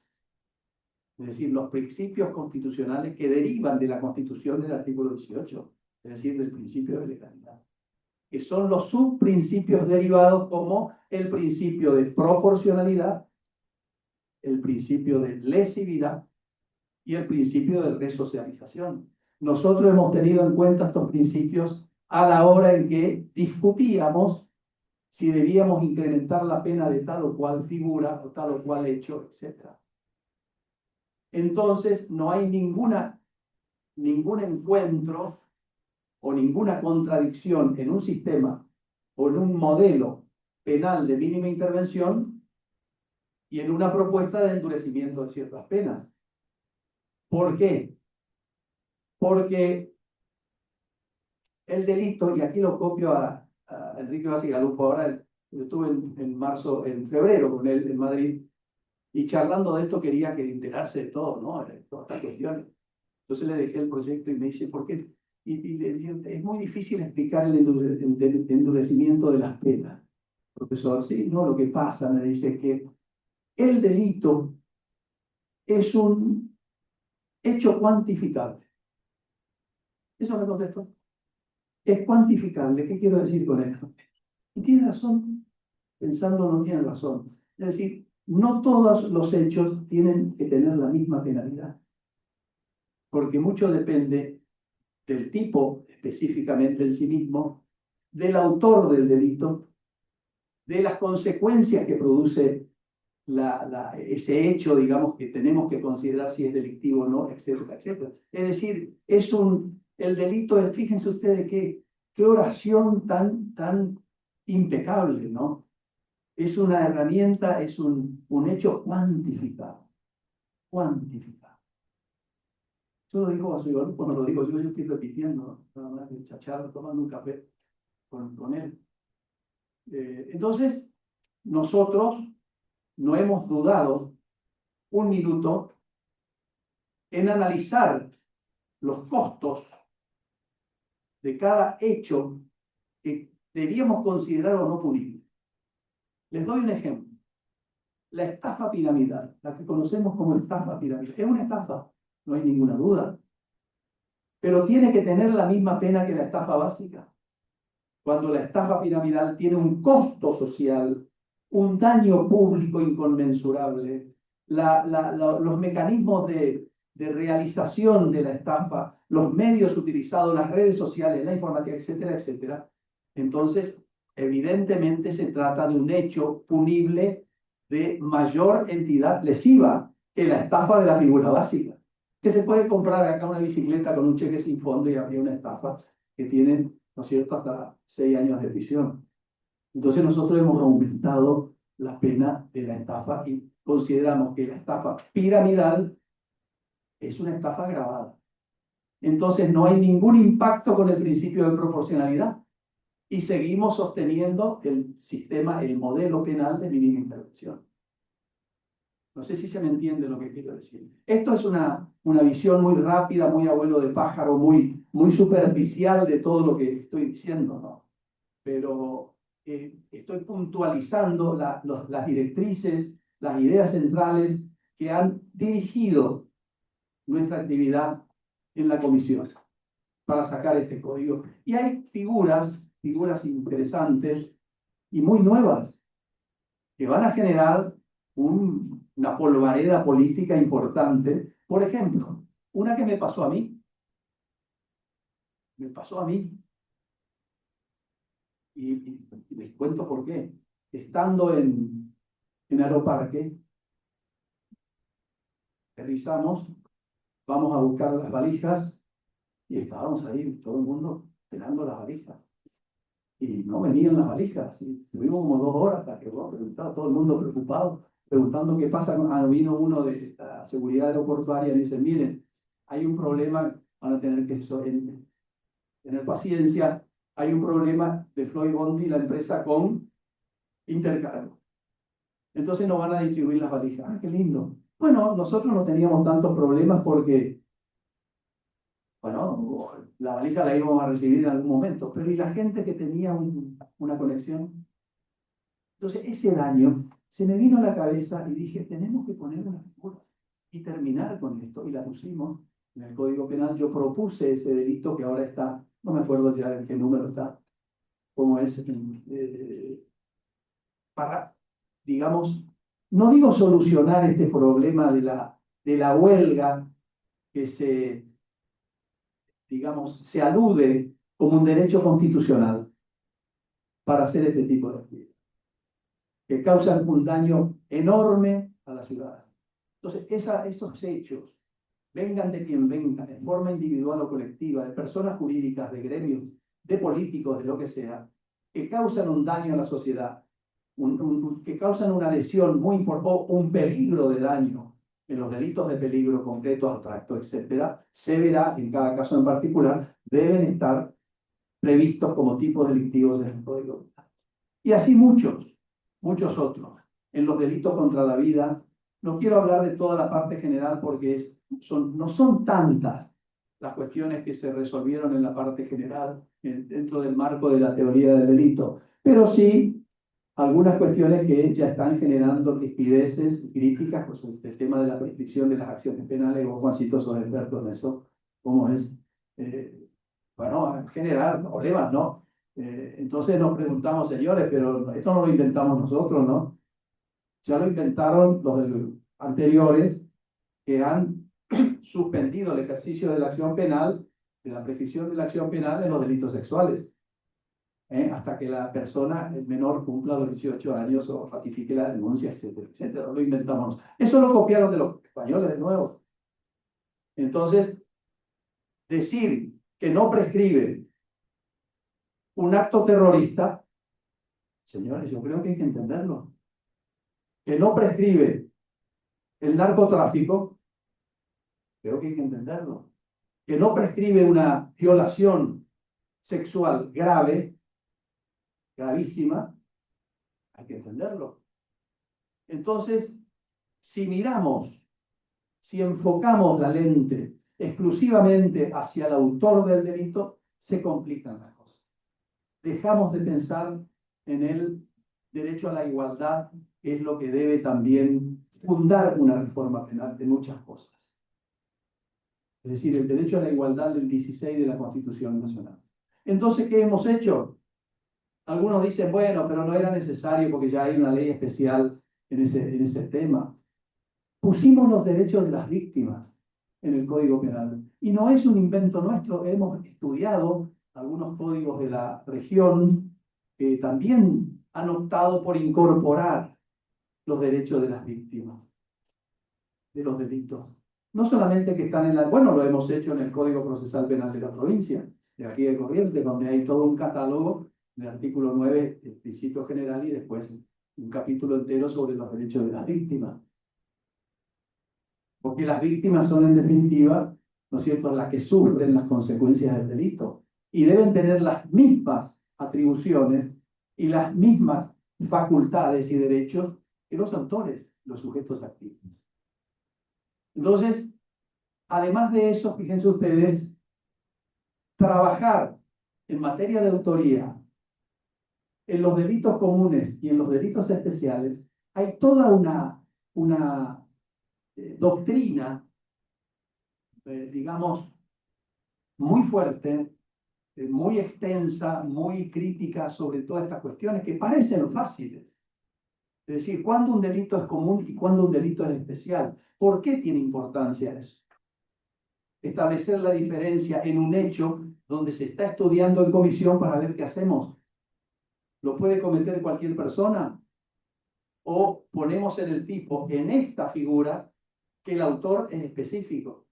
Es decir, los principios constitucionales que derivan de la Constitución del artículo 18, es decir, del principio de legalidad, que son los subprincipios derivados como el principio de proporcionalidad, el principio de lesividad y el principio de resocialización. Nosotros hemos tenido en cuenta estos principios a la hora en que discutíamos si debíamos incrementar la pena de tal o cual figura o tal o cual hecho, etc. Entonces, no hay ningún encuentro o ninguna contradicción en un sistema o en un modelo penal de mínima intervención y en una propuesta de endurecimiento de ciertas penas. ¿Por qué? Porque el delito, y aquí lo copio a Enrique Basigalupo, ahora yo estuve en febrero con él en Madrid, y charlando de esto quería que enterarse de todo, ¿no? De todas estas cuestiones. Entonces le dejé el proyecto y me dice, ¿por qué? Y le dije, es muy difícil explicar el endurecimiento de las penas. Profesor, sí, no, lo que pasa, me dice, que el delito es un hecho cuantificable. Eso me contestó. Es cuantificable. ¿Qué quiero decir con esto? Y tiene razón, pensando no tiene razón. Es decir, no todos los hechos tienen que tener la misma penalidad, porque mucho depende del tipo específicamente en sí mismo, del autor del delito, de las consecuencias que produce ese hecho, digamos, que tenemos que considerar si es delictivo o no, etcétera, etcétera. Es decir, el delito es, fíjense ustedes qué oración tan impecable, ¿no? Es una herramienta, es un hecho cuantificado. Cuantificado. Eso lo dijo Basigalupo, no lo digo yo estoy repitiendo, nada más de chachar tomando un café con él. Entonces, nosotros no hemos dudado un minuto en analizar los costos de cada hecho que debíamos considerar o no punible. Les doy un ejemplo. La estafa piramidal, la que conocemos como estafa piramidal, es una estafa, no hay ninguna duda. Pero tiene que tener la misma pena que la estafa básica. Cuando la estafa piramidal tiene un costo social, un daño público inconmensurable, los mecanismos de realización de la estafa, los medios utilizados, las redes sociales, la informática, etcétera, etcétera. Entonces, evidentemente se trata de un hecho punible de mayor entidad lesiva que la estafa de la figura básica. Que se puede comprar acá una bicicleta con un cheque sin fondo y había una estafa que tienen, ¿no es cierto?, hasta 6 años de prisión. Entonces nosotros hemos aumentado la pena de la estafa y consideramos que la estafa piramidal es una estafa agravada. Entonces no hay ningún impacto con el principio de proporcionalidad y seguimos sosteniendo el sistema, el modelo penal de mínima intervención. No sé si se me entiende lo que quiero decir. Esto es una visión muy rápida, muy abuelo de pájaro, muy superficial de todo lo que estoy diciendo, ¿no? Pero estoy puntualizando las directrices, las ideas centrales que han dirigido nuestra actividad en la comisión. para sacar este código. Y hay figuras interesantes y muy nuevas que van a generar una polvareda política importante. Por ejemplo, una que me pasó a mí. Y les cuento por qué. Estando en Aeroparque, aterrizamos, vamos a buscar las valijas y estábamos ahí, todo el mundo esperando las valijas. Y no venían las valijas. Y estuvimos como 2 horas hasta que preguntaba, todo el mundo preocupado, preguntando qué pasa. Vino uno de la seguridad aeroportuaria y dice, miren, hay un problema, van a tener que tener paciencia, hay un problema de Floyd Bondi, la empresa con intercargo. Entonces nos van a distribuir las valijas. ¡Ah, qué lindo! Bueno, nosotros no teníamos tantos problemas porque, bueno, la valija la íbamos a recibir en algún momento, pero ¿y la gente que tenía una conexión? Entonces ese año se me vino a la cabeza y dije, tenemos que poner una figura y terminar con esto. Y la pusimos en el Código Penal. Yo propuse ese delito que ahora está, no me acuerdo ya en qué número está, cómo es, para, digamos, no digo solucionar este problema de la huelga que digamos, se alude como un derecho constitucional para hacer este tipo de actividades, que causan un daño enorme a la ciudad. Entonces, esos hechos, vengan de quien vengan, en forma individual o colectiva, de personas jurídicas, de gremios, de políticos, de lo que sea, que causan un daño a la sociedad, que causan una lesión muy importante, o un peligro de daño en los delitos de peligro concreto, abstracto, etcétera, se verá en cada caso en particular, deben estar previstos como tipos delictivos en el Código Penal. Y así muchos otros. En los delitos contra la vida, no quiero hablar de toda la parte general porque no son tantas las cuestiones que se resolvieron en la parte general dentro del marco de la teoría del delito, pero sí algunas cuestiones que ya están generando rispideces críticas, pues el tema de la prescripción de las acciones penales. Vos, Juancito, sos experto en eso, cómo es, bueno, generar problemas, ¿no? Entonces nos preguntamos, señores, pero esto no lo inventamos nosotros, ¿no? Ya lo inventaron los anteriores que han suspendido el ejercicio de la acción penal, de la prescripción de la acción penal en los delitos sexuales. Hasta que la persona, el menor, cumpla los 18 años o ratifique la denuncia, etcétera, etcétera. Lo inventamos. Eso lo copiaron de los españoles de nuevo. Entonces, decir que no prescribe un acto terrorista, señores, yo creo que hay que entenderlo. Que no prescribe el narcotráfico, creo que hay que entenderlo. Que no prescribe una violación sexual grave, gravísima, hay que entenderlo. Entonces, si enfocamos la lente exclusivamente hacia el autor del delito, se complican las cosas. Dejamos de pensar en el derecho a la igualdad, que es lo que debe también fundar una reforma penal de muchas cosas. Es decir, el derecho a la igualdad del 16 de la Constitución Nacional. Entonces, ¿qué hemos hecho? Algunos dicen, bueno, pero no era necesario porque ya hay una ley especial en ese tema. Pusimos los derechos de las víctimas en el Código Penal. Y no es un invento nuestro, hemos estudiado algunos códigos de la región que también han optado por incorporar los derechos de las víctimas de los delitos. No solamente que están bueno, lo hemos hecho en el Código Procesal Penal de la provincia, de aquí de Corrientes, donde hay todo un catálogo en el artículo 9, el principio general, y después un capítulo entero sobre los derechos de las víctimas. Porque las víctimas son, en definitiva, ¿no es cierto?, las que sufren las consecuencias del delito. Y deben tener las mismas atribuciones y las mismas facultades y derechos que los autores, los sujetos activos. Entonces, además de eso, fíjense ustedes, trabajar en materia de autoría, en los delitos comunes y en los delitos especiales, hay toda una doctrina, digamos, muy fuerte, muy extensa, muy crítica sobre todas estas cuestiones que parecen fáciles. Es decir, ¿cuándo un delito es común y cuándo un delito es especial? ¿Por qué tiene importancia eso? Establecer la diferencia en un hecho donde se está estudiando en comisión para ver qué hacemos. ¿Lo puede cometer cualquier persona? ¿O ponemos en el tipo, en esta figura, que el autor es específico?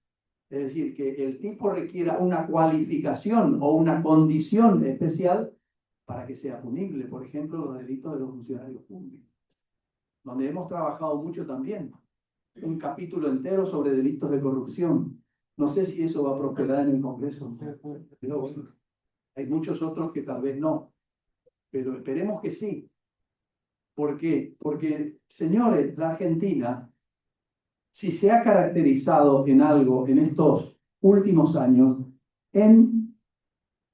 Es decir, que el tipo requiera una cualificación o una condición especial para que sea punible. Por ejemplo, los delitos de los funcionarios públicos, donde hemos trabajado mucho también. Un capítulo entero sobre delitos de corrupción. No sé si eso va a prosperar en el Congreso, pero bueno, hay muchos otros que tal vez no, pero esperemos que sí. ¿Por qué? Porque, señores, la Argentina, si se ha caracterizado en algo en estos últimos años, en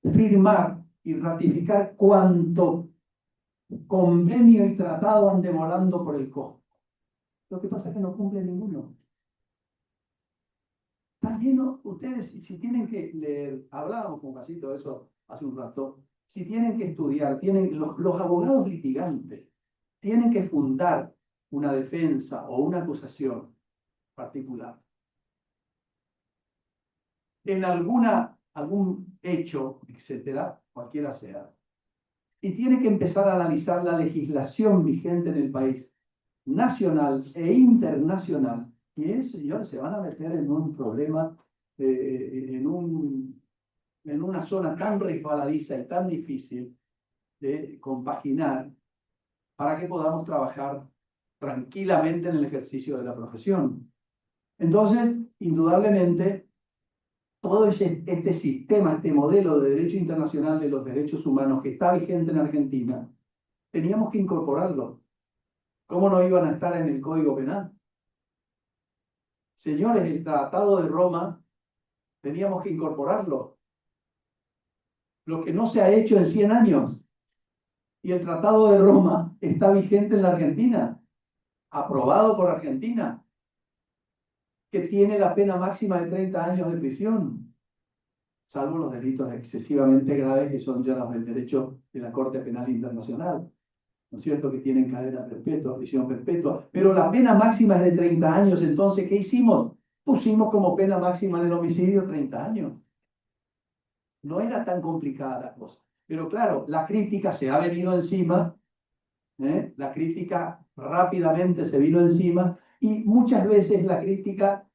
firmar y ratificar cuanto convenio y tratado ande volando por el costo. Lo que pasa es que no cumple ninguno. También ustedes, si tienen que leer, hablábamos con Casito de eso hace un rato, si tienen que estudiar, los abogados litigantes tienen que fundar una defensa o una acusación particular en algún hecho, etcétera, cualquiera sea, y tiene que empezar a analizar la legislación vigente en el país, nacional e internacional, y señores, se van a meter en un problema, en una zona tan resbaladiza y tan difícil de compaginar para que podamos trabajar tranquilamente en el ejercicio de la profesión. Entonces, indudablemente, todo este sistema, este modelo de derecho internacional de los derechos humanos que está vigente en Argentina, teníamos que incorporarlo. ¿Cómo no iban a estar en el Código Penal? Señores, el Tratado de Roma, teníamos que incorporarlo. Lo que no se ha hecho en 100 años. Y el Tratado de Roma está vigente en la Argentina, aprobado por Argentina, que tiene la pena máxima de 30 años de prisión, salvo los delitos excesivamente graves que son ya los del derecho de la Corte Penal Internacional, ¿no es cierto?, que tienen cadena perpetua, prisión perpetua, pero la pena máxima es de 30 años. Entonces, ¿qué hicimos? Pusimos como pena máxima en el homicidio 30 años. No era tan complicada la cosa. Pero claro, la crítica se ha venido encima, la crítica rápidamente se vino encima, y muchas veces la crítica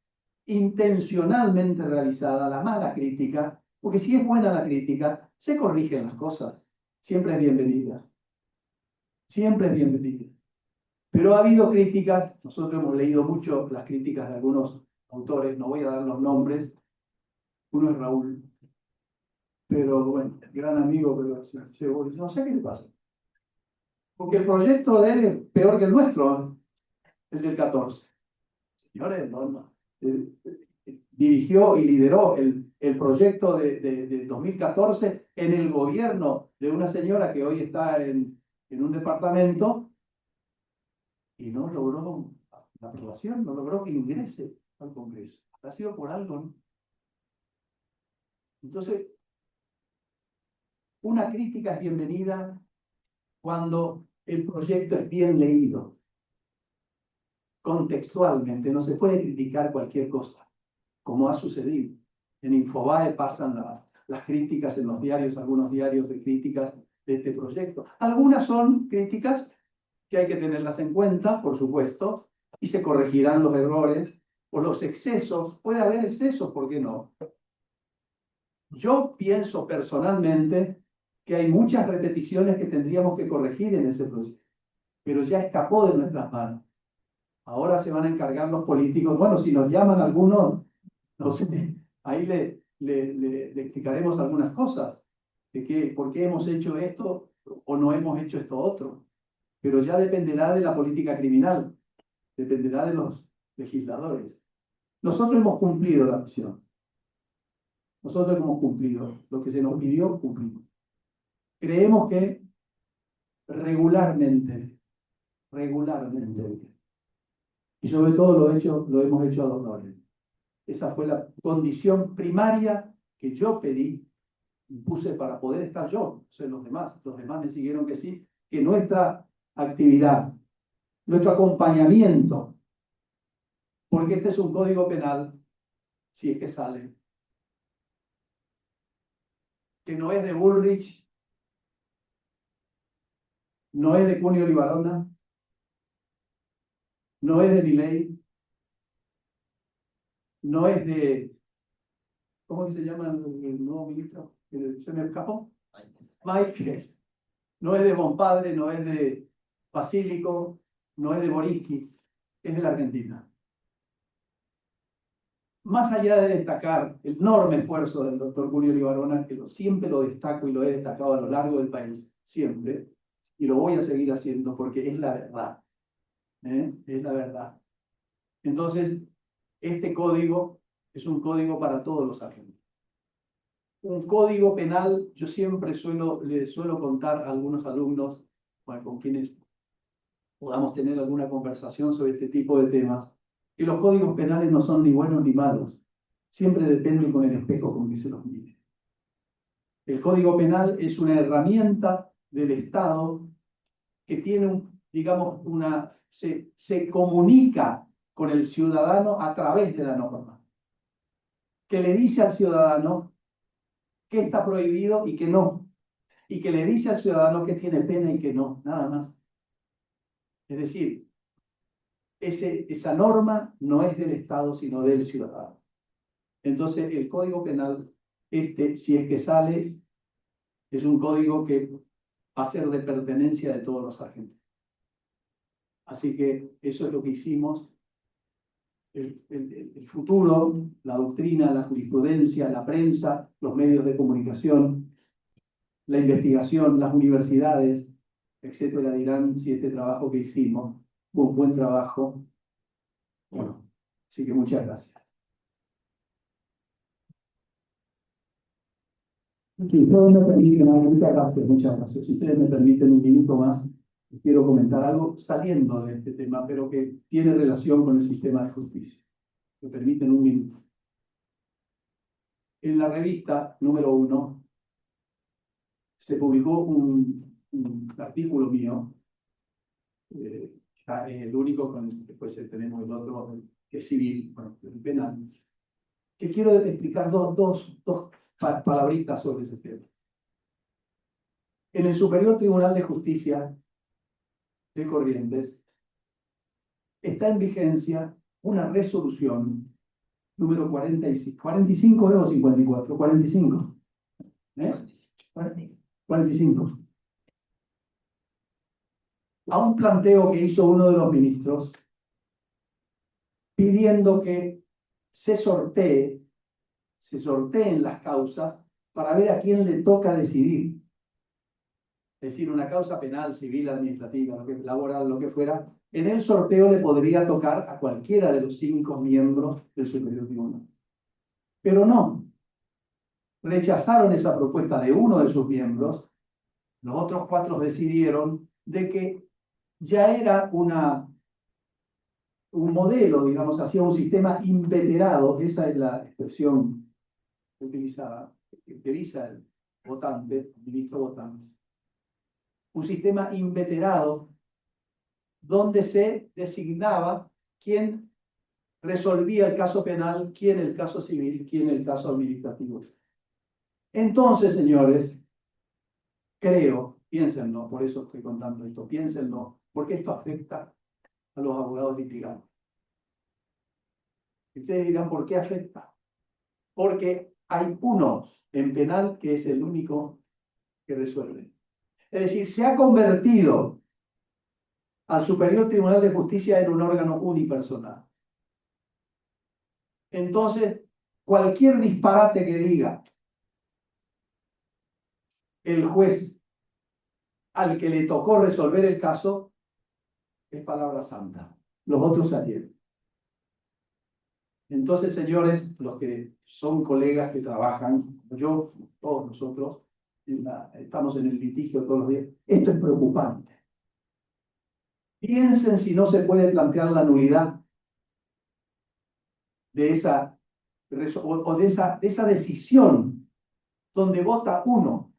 intencionalmente realizada, la mala crítica, porque si es buena la crítica, se corrigen las cosas. Siempre es bienvenida. Siempre es bienvenida. Pero ha habido críticas, nosotros hemos leído mucho las críticas de algunos autores, no voy a dar los nombres, uno es Raúl, pero bueno, gran amigo, pero no sé qué le pasa. Porque el proyecto de él es peor que el nuestro, el del 14. Señores, dirigió y lideró el proyecto de 2014 en el gobierno de una señora que hoy está en un departamento y no logró la aprobación, no logró que ingrese al Congreso. Ha sido por algo, ¿no? Entonces, una crítica es bienvenida cuando el proyecto es bien leído, contextualmente. No se puede criticar cualquier cosa, como ha sucedido. En Infobae pasan las críticas en los diarios, algunos diarios de críticas de este proyecto. Algunas son críticas que hay que tenerlas en cuenta, por supuesto, y se corregirán los errores o los excesos. Puede haber excesos, ¿por qué no? Yo pienso personalmente que hay muchas repeticiones que tendríamos que corregir en ese proyecto, pero ya escapó de nuestras manos. Ahora se van a encargar los políticos. Bueno, si nos llaman algunos, no sé, ahí le explicaremos algunas cosas, de por qué hemos hecho esto o no hemos hecho esto otro. Pero ya dependerá de la política criminal, dependerá de los legisladores. Nosotros hemos cumplido la misión. Nosotros hemos cumplido lo que se nos pidió, cumplimos. Creemos que regularmente, y sobre todo lo hemos hecho a honores. Esa fue la condición primaria que yo pedí, puse para poder estar yo, o sea, los demás me siguieron que sí, que nuestra actividad, nuestro acompañamiento, porque este es un código penal, si es que sale, que no es de Bullrich, no es de Cuneo Libarona, no es de Milei, no es de, ¿cómo que se llama el nuevo ministro? ¿Se me escapó? Mike Hess. No es de Bompadre, no es de Basílico, no es de Boriski, es de la Argentina. Más allá de destacar el enorme esfuerzo del doctor Julio Libarona, que siempre lo destaco y lo he destacado a lo largo del país, siempre, y lo voy a seguir haciendo porque es la verdad. Es la verdad. Entonces, este código es un código para todos los argentinos. Un código penal, yo siempre les suelo contar a algunos alumnos, bueno, con quienes podamos tener alguna conversación sobre este tipo de temas, que los códigos penales no son ni buenos ni malos, siempre dependen con el espejo con que se los mire. El Código Penal es una herramienta del Estado que tiene, digamos, se comunica con el ciudadano a través de la norma, que le dice al ciudadano qué está prohibido y qué no, y que le dice al ciudadano qué tiene pena y qué no, nada más. Es decir, esa norma no es del Estado, sino del ciudadano. Entonces, el Código Penal, si es que sale, es un código que va a ser de pertenencia de todos los argentinos. Así que eso es lo que hicimos. El futuro, la doctrina, la jurisprudencia, la prensa, los medios de comunicación, la investigación, las universidades, etcétera, dirán si este trabajo que hicimos fue un buen trabajo. Bueno, así que muchas gracias. Si ustedes me permiten, muchas gracias. Si ustedes me permiten un minuto más, quiero comentar algo saliendo de este tema, pero que tiene relación con el sistema de justicia. Me permiten un minuto. En la revista número 1 se publicó un artículo mío, el único, después tenemos el otro, que es civil, bueno, el penal, que quiero explicar dos palabritas sobre ese tema. En el Superior Tribunal de Justicia de Corrientes está en vigencia una resolución número 45 o 54, 45. 45. A un planteo que hizo uno de los ministros pidiendo que se sorteen las causas para ver a quién le toca decidir. Es decir, una causa penal, civil, administrativa, laboral, lo que fuera, en el sorteo le podría tocar a cualquiera de los 5 miembros del Superior Tribunal. Pero no. Rechazaron esa propuesta de uno de sus miembros. Los otros 4 decidieron de que ya era un modelo, digamos, hacia un sistema inveterado, esa es la expresión que utiliza el votante, el ministro votante. Un sistema inveterado donde se designaba quién resolvía el caso penal, quién el caso civil, quién el caso administrativo. Entonces, señores, creo, piénsenlo, por eso estoy contando esto, piénsenlo, porque esto afecta a los abogados litigantes. Y ustedes dirán, ¿por qué afecta? Porque hay uno en penal que es el único que resuelve. Es decir, se ha convertido al Superior Tribunal de Justicia en un órgano unipersonal. Entonces, cualquier disparate que diga el juez al que le tocó resolver el caso es palabra santa. Los otros se atienden. Entonces, señores, los que son colegas que trabajan, yo, todos nosotros, estamos en el litigio todos los días, esto es preocupante. Piensen si no se puede plantear la nulidad de esa o de esa decisión donde vota uno,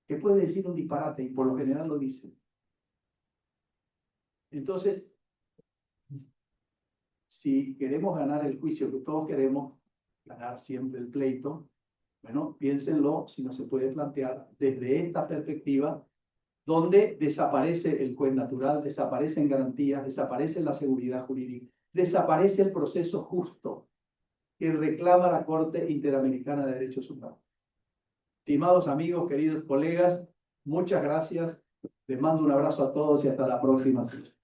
que puede decir un disparate y por lo general lo dice. Entonces, si queremos ganar el juicio, que todos queremos ganar siempre el pleito, bueno, piénsenlo si no se puede plantear desde esta perspectiva, donde desaparece el juez natural, desaparecen garantías, desaparece la seguridad jurídica, desaparece el proceso justo que reclama la Corte Interamericana de Derechos Humanos. Estimados amigos, queridos colegas, muchas gracias. Les mando un abrazo a todos y hasta la próxima sesión.